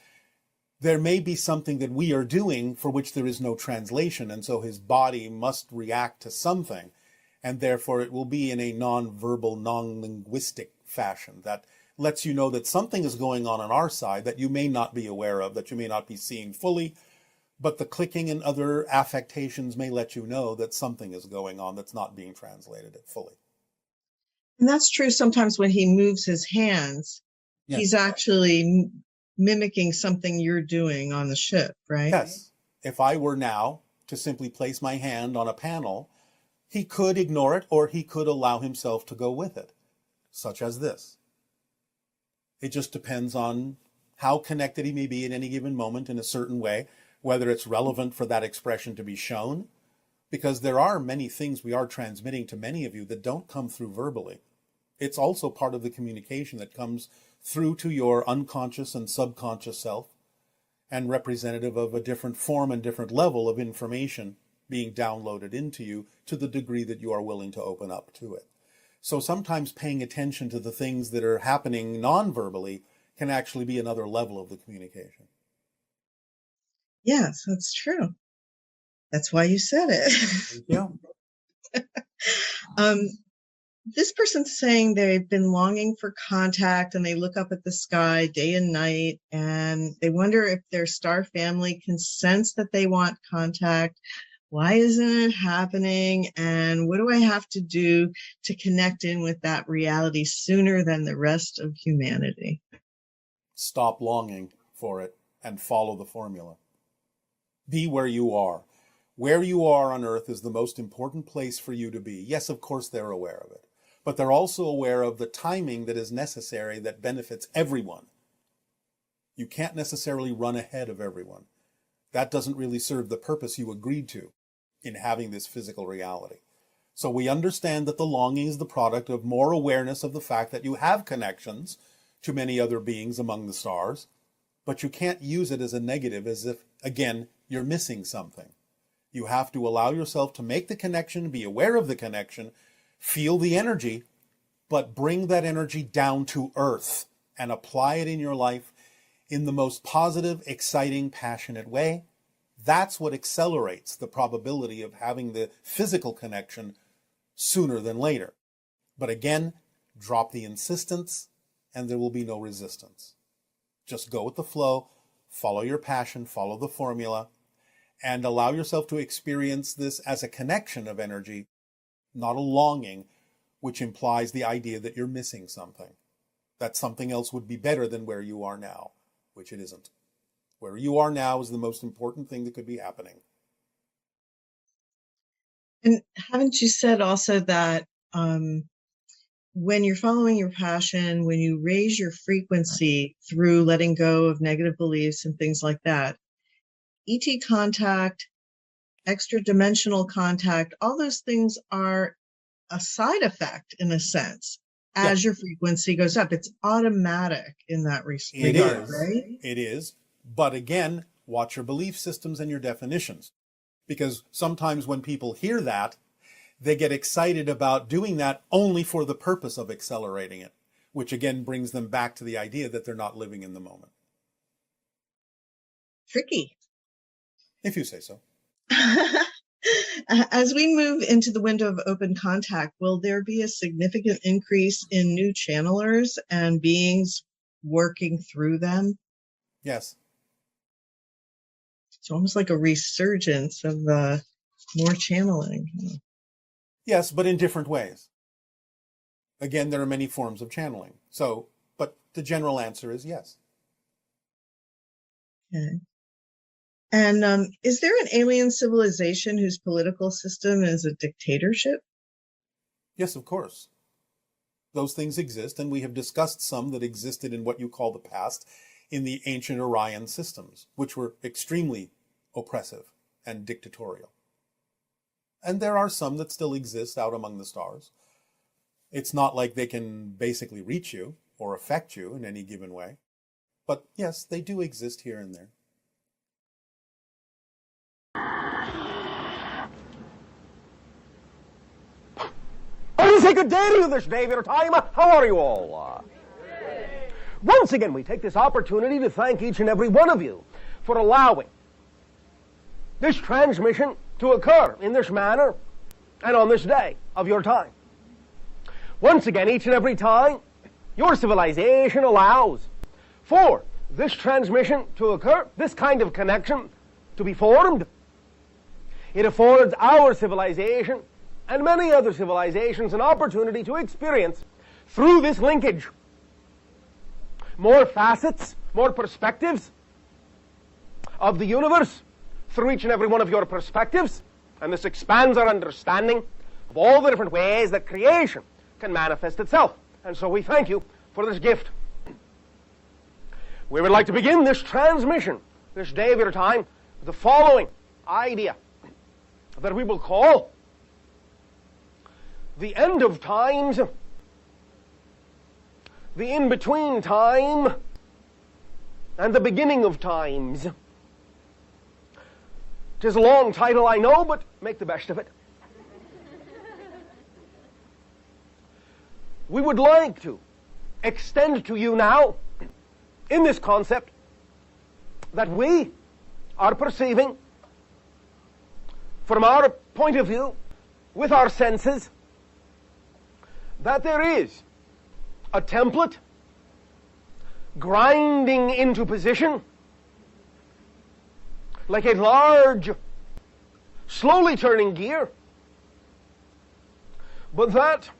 there may be something that we are doing for which there is no translation, and so his body must react to something, and therefore it will be in a non-verbal, non-linguistic fashion that lets you know that something is going on our side that you may not be aware of, that you may not be seeing fully, but the clicking and other affectations may let you know that something is going on that's not being translated fully. And that's true sometimes when he moves his hands, Yes. He's actually mimicking something you're doing on the ship, right? Yes. If I were now to simply place my hand on a panel, he could ignore it or he could allow himself to go with it, such as this. It just depends on how connected he may be at any given moment in a certain way, whether it's relevant for that expression to be shown, because there are many things we are transmitting to many of you that don't come through verbally. It's also part of the communication that comes through to your unconscious and subconscious self, and representative of a different form and different level of information being downloaded into you to the degree that you are willing to open up to it. So sometimes paying attention to the things that are happening non-verbally can actually be another level of the communication. Yes, that's true. That's why you said it. Yeah. This person's saying they've been longing for contact and they look up at the sky day and night and they wonder if their star family can sense that they want contact. Why isn't it happening? And what do I have to do to connect in with that reality sooner than the rest of humanity? Stop longing for it and follow the formula. Be where you are. Where you are on Earth is the most important place for you to be. Yes, of course, they're aware of it. But they're also aware of the timing that is necessary that benefits everyone. You can't necessarily run ahead of everyone. That doesn't really serve the purpose you agreed to in having this physical reality. So we understand that the longing is the product of more awareness of the fact that you have connections to many other beings among the stars, but you can't use it as a negative, as if, again, you're missing something. You have to allow yourself to make the connection, be aware of the connection, feel the energy, but bring that energy down to earth and apply it in your life in the most positive, exciting, passionate way. That's what accelerates the probability of having the physical connection sooner than later. But again, drop the insistence and there will be no resistance. Just go with the flow, follow your passion, follow the formula, and allow yourself to experience this as a connection of energy, not a longing, which implies the idea that you're missing something. That something else would be better than where you are now, which it isn't. Where you are now is the most important thing that could be happening. And haven't you said also that when you're following your passion, when you raise your frequency through letting go of negative beliefs and things like that, ET contact, extra dimensional contact, all those things are a side effect in a sense as your frequency goes up. It's automatic in that regard, right? It is. But again, watch your belief systems and your definitions. Because sometimes when people hear that, they get excited about doing that only for the purpose of accelerating it, which again brings them back to the idea that they're not living in the moment. Tricky. If you say so. As we move into the window of open contact, will there be a significant increase in new channelers and beings working through them? Yes. It's almost like a resurgence of more channeling. Yes, but in different ways. Again, there are many forms of channeling. But the general answer is yes. Okay. And is there an alien civilization whose political system is a dictatorship? Yes, of course. Those things exist, and we have discussed some that existed in what you call the past in the ancient Orion systems, which were extremely oppressive and dictatorial. And there are some that still exist out among the stars. It's not like they can basically reach you or affect you in any given way. But yes, they do exist here and there. I say good day to you this day of your time. How are you all? Once again, we take this opportunity to thank each and every one of you for allowing this transmission to occur in this manner and on this day of your time. Once again, each and every time, your civilization allows for this transmission to occur, this kind of connection to be formed. It affords our civilization and many other civilizations an opportunity to experience, through this linkage, more facets, more perspectives of the universe through each and every one of your perspectives, and this expands our understanding of all the different ways that creation can manifest itself. And so we thank you for this gift. We would like to begin this transmission, this day of your time, with the following idea that we will call the end of times, the in-between time, and the beginning of times. It is a long title, I know, but make the best of it. We would like to extend to you now, in this concept, that we are perceiving, from our point of view, with our senses, that there is a template grinding into position like a large, slowly turning gear, but that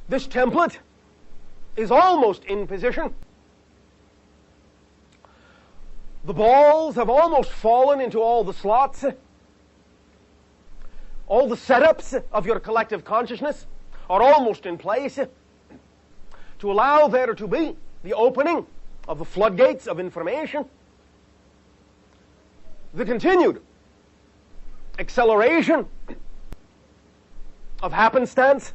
this template is almost in position. The balls have almost fallen into all the slots, all the setups of your collective consciousness are almost in place to allow there to be the opening of the floodgates of information, the continued acceleration of happenstance,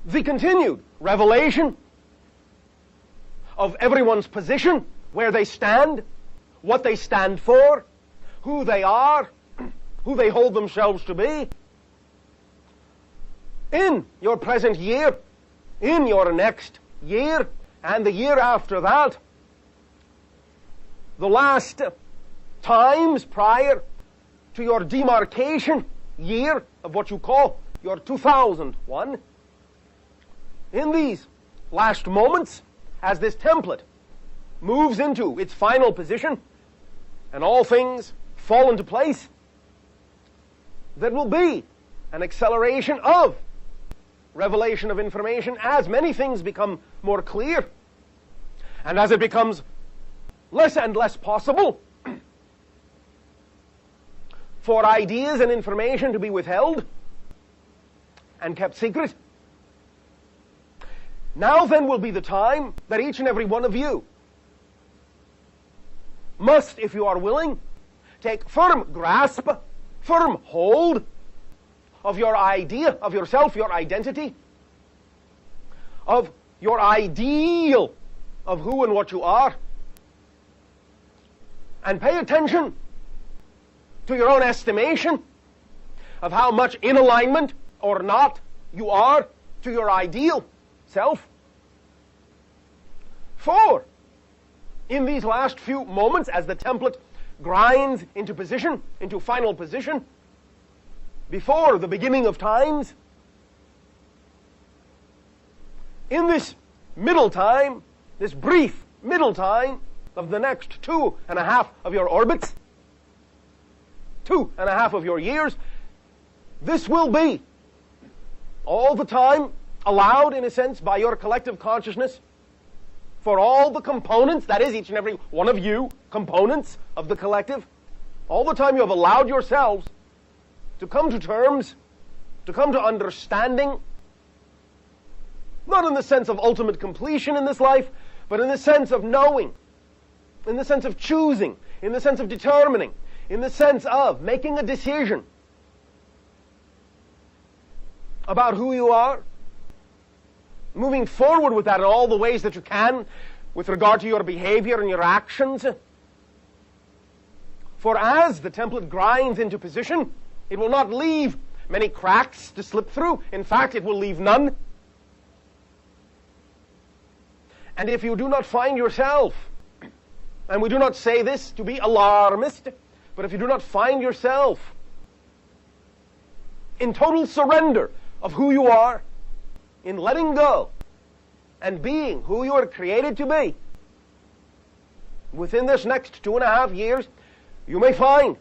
the continued revelation of everyone's position, where they stand, what they stand for, who they are, who they hold themselves to be, in your present year, in your next year, and the year after that, the last times prior to your demarcation year of what you call your 2001, in these last moments, as this template moves into its final position and all things fall into place, there will be an acceleration of revelation of information as many things become more clear and as it becomes less and less possible for ideas and information to be withheld and kept secret. Now then will be the time that each and every one of you must, if you are willing, take firm grasp, firm hold of your idea of yourself, your identity, of your ideal of who and what you are, and pay attention to your own estimation of how much in alignment or not you are to your ideal self. For in these last few moments, as the template grinds into position, into final position, before the beginning of times, in this middle time, this brief middle time of the next 2.5 of your orbits, 2.5 of your years, this will be all the time allowed, in a sense, by your collective consciousness for all the components, that is, each and every one of you, components of the collective, all the time you have allowed yourselves to come to terms, to come to understanding, not in the sense of ultimate completion in this life, but in the sense of knowing, in the sense of choosing, in the sense of determining, in the sense of making a decision about who you are, moving forward with that in all the ways that you can with regard to your behavior and your actions. For as the template grinds into position, it will not leave many cracks to slip through. In fact, it will leave none. And if you do not find yourself, and we do not say this to be alarmist, but if you do not find yourself in total surrender of who you are, in letting go and being who you are created to be, within this next 2.5 years, you may find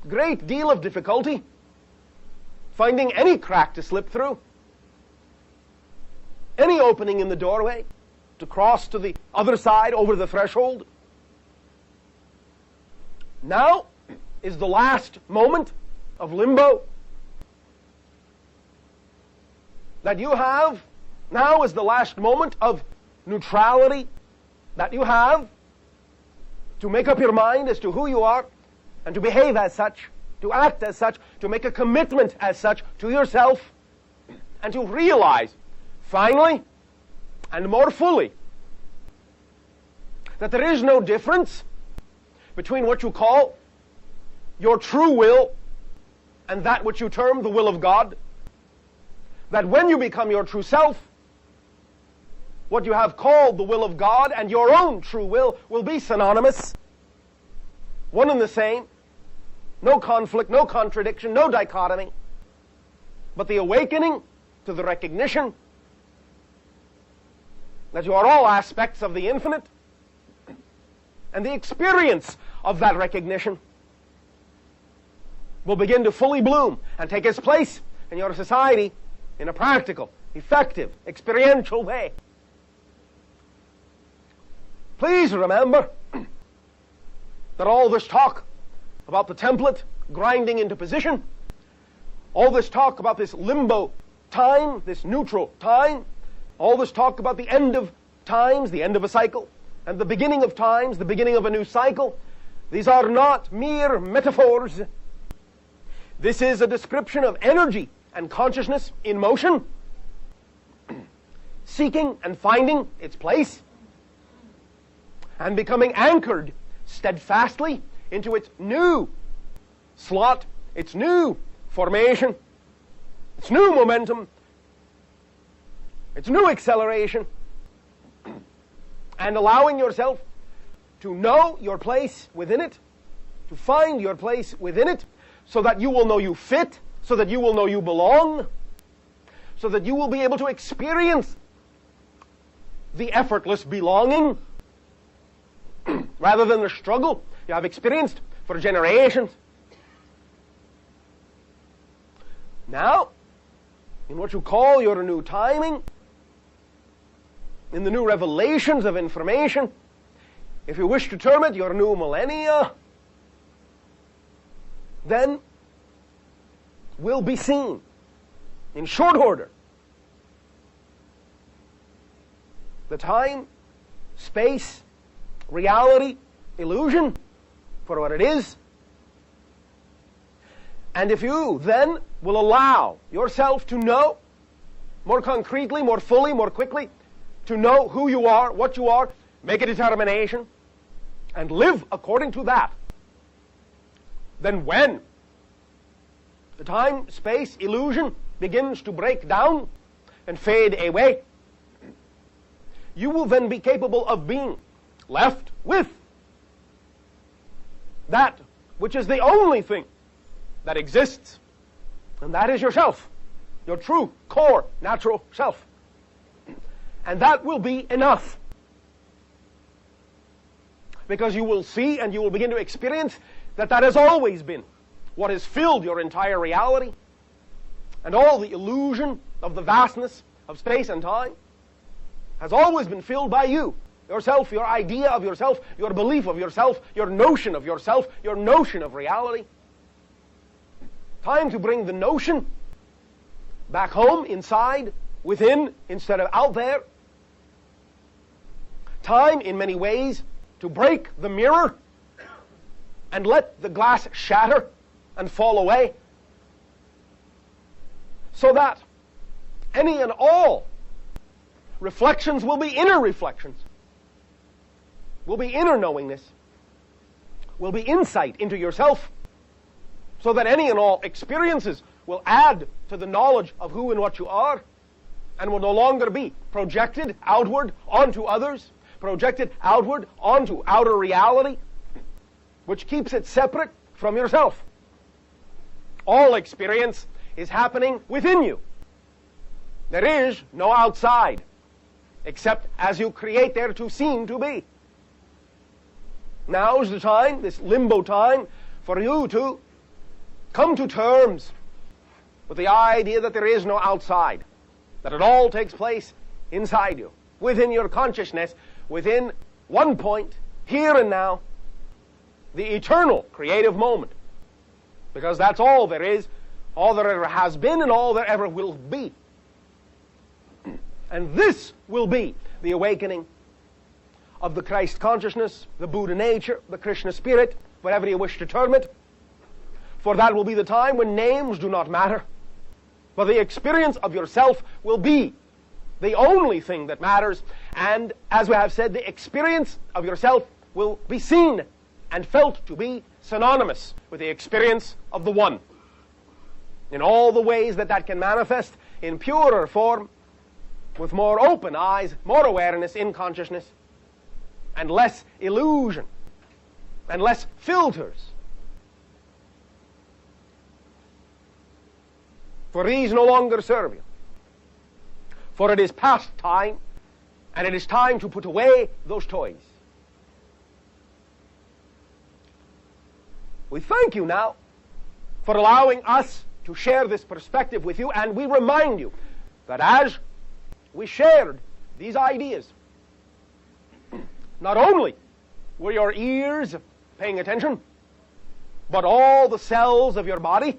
a great deal of difficulty finding any crack to slip through, any opening in the doorway to cross to the other side over the threshold. Now is the last moment of limbo that you have. Now is the last moment of neutrality that you have to make up your mind as to who you are and to behave as such, to act as such, to make a commitment as such to yourself, and to realize, finally and more fully, that there is no difference between what you call your true will and that which you term the will of God. That when you become your true self, what you have called the will of God and your own true will be synonymous, one and the same. No conflict, no contradiction, no dichotomy, but the awakening to the recognition that you are all aspects of the infinite, and the experience of that recognition will begin to fully bloom and take its place in your society in a practical, effective, experiential way. Please remember that all this talk about the template grinding into position, all this talk about this limbo time, this neutral time, all this talk about the end of times, the end of a cycle, and the beginning of times, the beginning of a new cycle, these are not mere metaphors. This is a description of energy and consciousness in motion, seeking and finding its place, and becoming anchored steadfastly into its new slot, its new formation, its new momentum, its new acceleration, and allowing yourself to know your place within it, to find your place within it, so that you will know you fit, so that you will know you belong, so that you will be able to experience the effortless belonging rather than the struggle you have experienced for generations. Now, in what you call your new timing, in the new revelations of information, if you wish to term it your new millennia, then will be seen in short order the time, space, reality, illusion for what it is. And if you then will allow yourself to know more concretely, more fully, more quickly, to know who you are, what you are, make a determination, and live according to that, then when the time, space, illusion begins to break down and fade away, you will then be capable of being left with that which is the only thing that exists, and that is yourself, your true, core, natural self. And that will be enough. Because you will see and you will begin to experience that that has always been what has filled your entire reality, and all the illusion of the vastness of space and time has always been filled by you, yourself, your idea of yourself, your belief of yourself, your notion of yourself, your notion of reality. Time to bring the notion back home, inside, within, instead of out there. Time, in many ways, to break the mirror and let the glass shatter and fall away, so that any and all reflections will be inner reflections, will be inner knowingness, will be insight into yourself, so that any and all experiences will add to the knowledge of who and what you are, and will no longer be projected outward onto others, projected outward onto outer reality, which keeps it separate from yourself. All experience is happening within you. There is no outside, except as you create there to seem to be. Now is the time, this limbo time, for you to come to terms with the idea that there is no outside, that it all takes place inside you, within your consciousness, within one point, here and now, the eternal creative moment. Because that's all there is, all there ever has been, and all there ever will be. And this will be the awakening of the Christ consciousness, the Buddha nature, the Krishna spirit, whatever you wish to term it. For that will be the time when names do not matter, but the experience of yourself will be the only thing that matters. And as we have said, the experience of yourself will be seen and felt to be synonymous with the experience of the One, in all the ways that that can manifest in purer form, with more open eyes, more awareness in consciousness, and less illusion, and less filters. For these no longer serve you. For it is past time, and it is time to put away those toys. We thank you now for allowing us to share this perspective with you, and we remind you that as we shared these ideas, not only were your ears paying attention, but all the cells of your body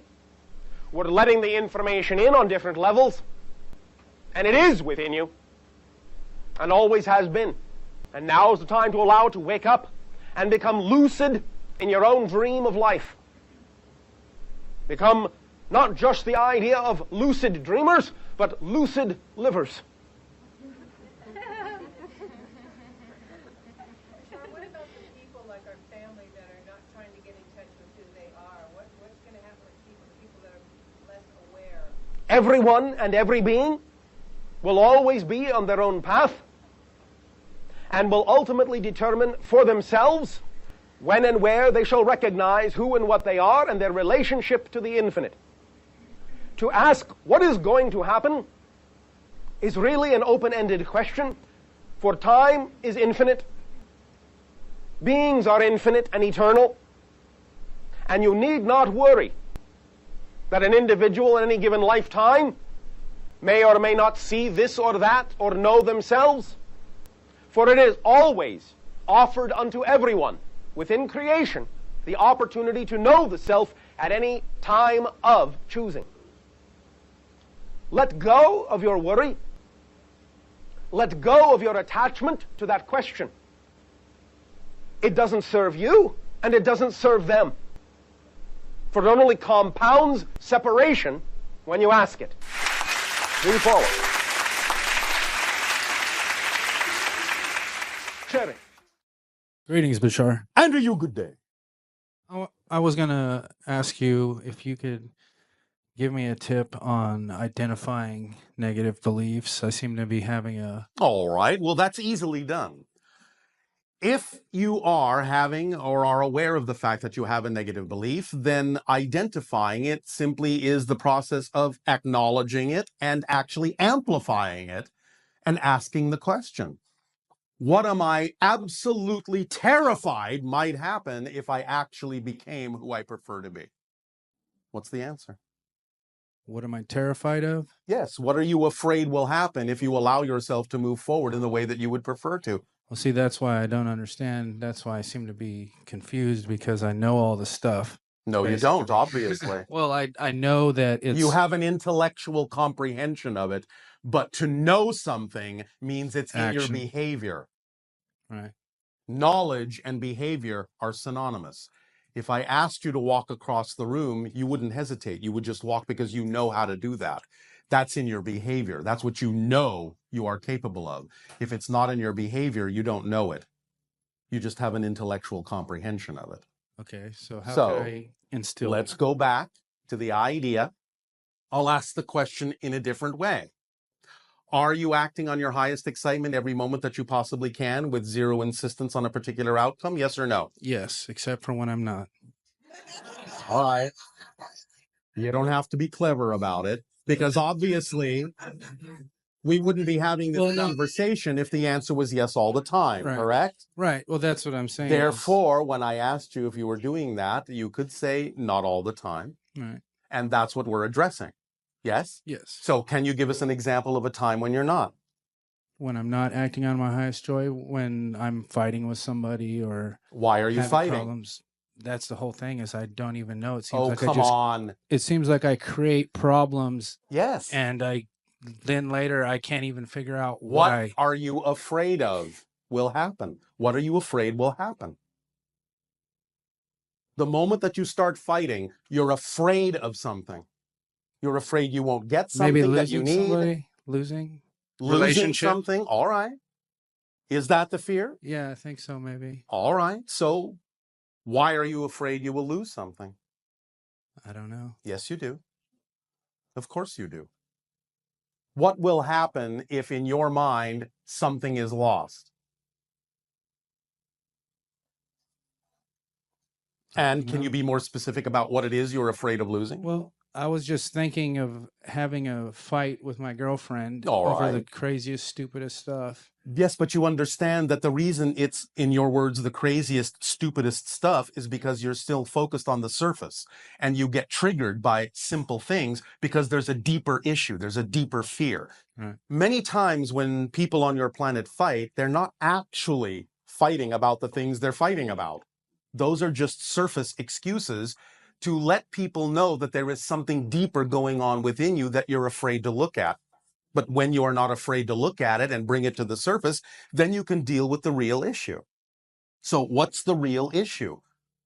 were letting the information in on different levels, and it is within you, and always has been. And now is the time to allow it to wake up and become lucid in your own dream of life. Become not just the idea of lucid dreamers, but lucid livers. What about the people like our family that are not trying to get in touch with who they are? What's going to happen with people that are less aware? Everyone and every being will always be on their own path and will ultimately determine for themselves when and where they shall recognize who and what they are and their relationship to the infinite. To ask what is going to happen is really an open-ended question, for time is infinite, beings are infinite and eternal, and you need not worry that an individual in any given lifetime may or may not see this or that or know themselves, for it is always offered unto everyone within creation the opportunity to know the self at any time of choosing. Let go of your worry. Let go of your attachment to that question. It doesn't serve you, and it doesn't serve them. For it only compounds separation when you ask it. Move forward. Cherry. Greetings, Bashar. Andrew, you good day. I was going to ask you if you could give me a tip on identifying negative beliefs. I seem to be having a... All right, well, that's easily done. If you are having or are aware of the fact that you have a negative belief, then identifying it simply is the process of acknowledging it and actually amplifying it and asking the question, what am I absolutely terrified might happen if I actually became who I prefer to be? What's the answer? What am I terrified of? Yes, what are you afraid will happen if you allow yourself to move forward in the way that you would prefer to? Well, see, that's why I don't understand. That's why I seem to be confused, because I know all the stuff. No, you don't, obviously. Well, I know that it's... You have an intellectual comprehension of it, but to know something means it's in your behavior. Right. Knowledge and behavior are synonymous. If I asked you to walk across the room, you wouldn't hesitate. You would just walk because you know how to do that. That's in your behavior. That's what you know you are capable of. If it's not in your behavior, you don't know it. You just have an intellectual comprehension of it. Okay, so how can I instill... Let's go back to the idea. I'll ask the question in a different way. Are you acting on your highest excitement every moment that you possibly can with zero insistence on a particular outcome? Yes or no? Yes, except for when I'm not. All right. You don't have to be clever about it, because obviously we wouldn't be having this conversation if the answer was yes all the time, correct? Right. Well, that's what I'm saying. Therefore, when I asked you if you were doing that, you could say not all the time. Right. And that's what we're addressing. Yes? Yes. So can you give us an example of a time when you're not? When I'm not acting on my highest joy, when I'm fighting with somebody or... Why are you fighting? Problems. That's the whole thing, is I don't even know. It seems like come on. It seems like I create problems. Yes. And then later I can't even figure out why. What are you afraid of will happen? What are you afraid will happen? The moment that you start fighting, you're afraid of something. You're afraid you won't get something that you need. Somebody, losing something. All right. Is that the fear? Yeah, I think so, maybe. All right. So why are you afraid you will lose something? I don't know. Yes, you do. Of course you do. What will happen if in your mind something is lost? And can you be more specific about what it is you're afraid of losing? Well, I was just thinking of having a fight with my girlfriend over the craziest, stupidest stuff. Yes, but you understand that the reason it's, in your words, the craziest, stupidest stuff is because you're still focused on the surface and you get triggered by simple things because there's a deeper issue, there's a deeper fear. Right. Many times when people on your planet fight, they're not actually fighting about the things they're fighting about. Those are just surface excuses to let people know that there is something deeper going on within you that you're afraid to look at. But when you are not afraid to look at it and bring it to the surface, then you can deal with the real issue. So what's the real issue?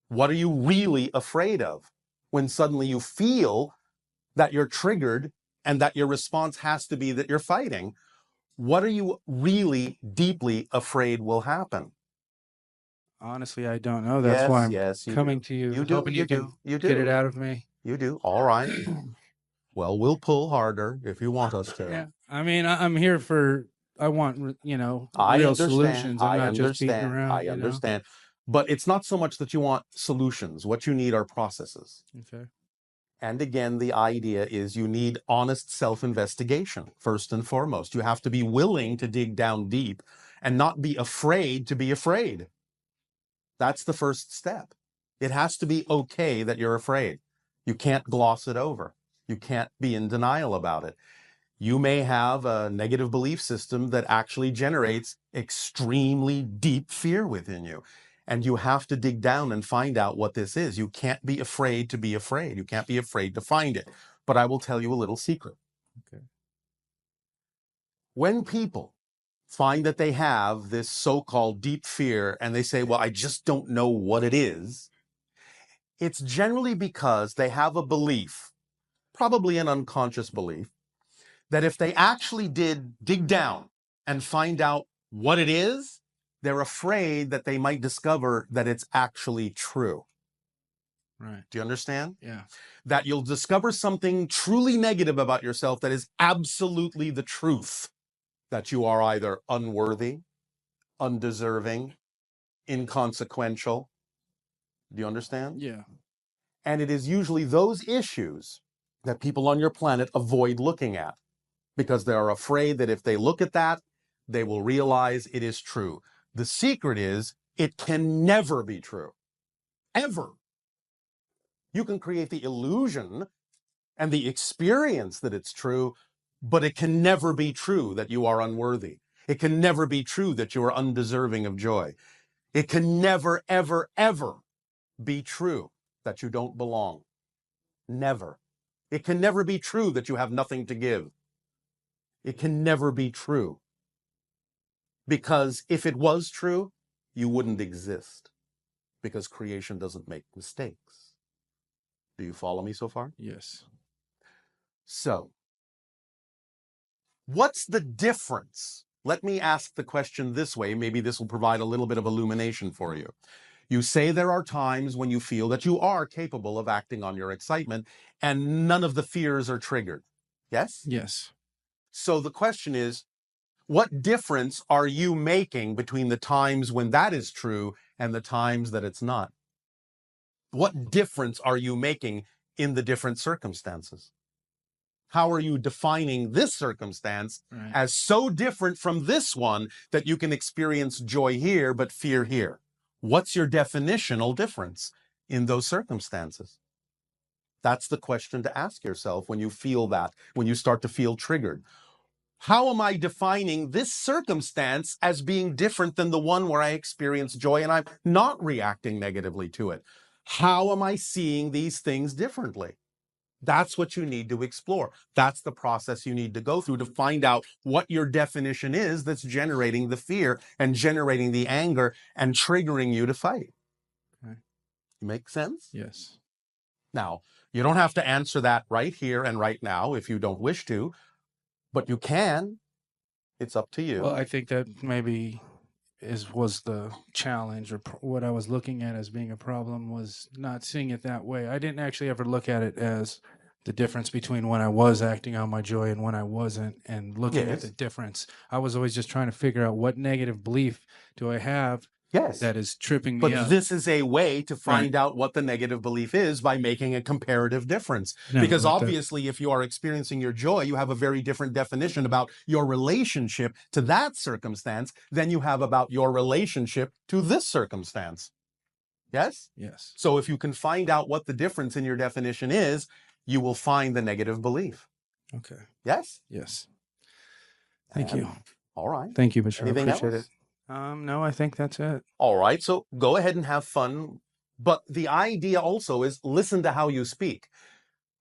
What are you really afraid of? When suddenly you feel that you're triggered and that your response has to be that you're fighting, what are you really deeply afraid will happen? Honestly, I don't know. That's why I'm you coming do. to you, You do, hoping you you can do, you get it do. out of me. You do. All right. Well, we'll pull harder if you want us to. Yeah. I mean, I'm here for, I want, I real understand. solutions. I'm I not just beating understand. around, I understand. But it's not so much that you want solutions. What you need are processes. Okay. And again, the idea is you need honest self-investigation, first and foremost. You have to be willing to dig down deep and not be afraid to be afraid. That's the first step. It has to be okay that you're afraid. You can't gloss it over. You can't be in denial about it. You may have a negative belief system that actually generates extremely deep fear within you. And you have to dig down and find out what this is. You can't be afraid to be afraid. You can't be afraid to find it. But I will tell you a little secret. Okay. When people find that they have this so-called deep fear and they say, well, I just don't know what it is, it's generally because they have a belief, probably an unconscious belief, that if they actually did dig down and find out what it is, they're afraid that they might discover that it's actually true. Right. Do you understand? Yeah. That you'll discover something truly negative about yourself that is absolutely the truth. That you are either unworthy, undeserving, inconsequential. Do you understand? Yeah. And it is usually those issues that people on your planet avoid looking at, because they are afraid that if they look at that, they will realize it is true. The secret is it can never be true. Ever. You can create the illusion and the experience that it's true, but it can never be true that you are unworthy. It can never be true that you are undeserving of joy. It can never, ever, ever be true that you don't belong. Never. It can never be true that you have nothing to give. It can never be true. Because if it was true, you wouldn't exist. Because creation doesn't make mistakes. Do you follow me so far? Yes. So, what's the difference? Let me ask the question this way. Maybe this will provide a little bit of illumination for you. You say there are times when you feel that you are capable of acting on your excitement and none of the fears are triggered. Yes? Yes. So the question is, what difference are you making between the times when that is true and the times that it's not? What difference are you making in the different circumstances? How are you defining this circumstance as so different from this one that you can experience joy here but fear here? What's your definitional difference in those circumstances? That's the question to ask yourself when you feel that, when you start to feel triggered. How am I defining this circumstance as being different than the one where I experience joy and I'm not reacting negatively to it? How am I seeing these things differently? That's what you need to explore. That's the process you need to go through to find out what your definition is that's generating the fear and generating the anger and triggering you to fight. Okay. Make sense? Yes. Now, you don't have to answer that right here and right now if you don't wish to, but you can. It's up to you. Well, I think that maybe was the challenge, or what I was looking at as being a problem was not seeing it that way. I didn't actually ever look at it as the difference between when I was acting on my joy and when I wasn't, and looking at the difference. I was always just trying to figure out what negative belief do I have that is tripping me up. But this is a way to find out what the negative belief is by making a comparative difference. Because obviously, if you are experiencing your joy, you have a very different definition about your relationship to that circumstance than you have about your relationship to this circumstance. Yes? Yes. So if you can find out what the difference in your definition is, you will find the negative belief. Okay. Yes? Yes. Thank you. All right. Thank you, Bashar. Anything Appreciate else? it. No, I think that's it. All right. So go ahead and have fun But the idea also is listen to how you speak.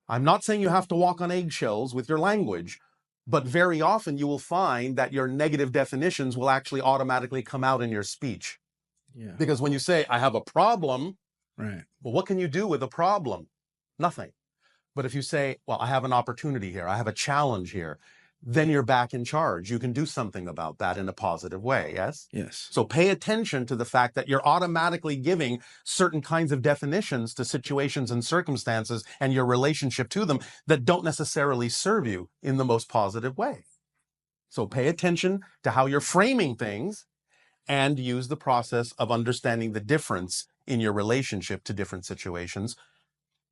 I'm not saying you have to walk on eggshells with your language, but very often you will find that your negative definitions will actually automatically come out in your speech. Yeah. Because when you say, I have a problem, Right. well, what can you do with a problem? Nothing. But if you say, well, I have an opportunity here, I have a challenge here, then you're back in charge. You can do something about that in a positive way, yes? Yes. So pay attention to the fact that you're automatically giving certain kinds of definitions to situations and circumstances and your relationship to them that don't necessarily serve you in the most positive way. So pay attention to how you're framing things and use the process of understanding the difference in your relationship to different situations.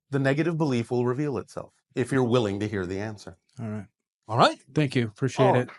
The negative belief will reveal itself if you're willing to hear the answer. All right. All right. Thank you. Appreciate it.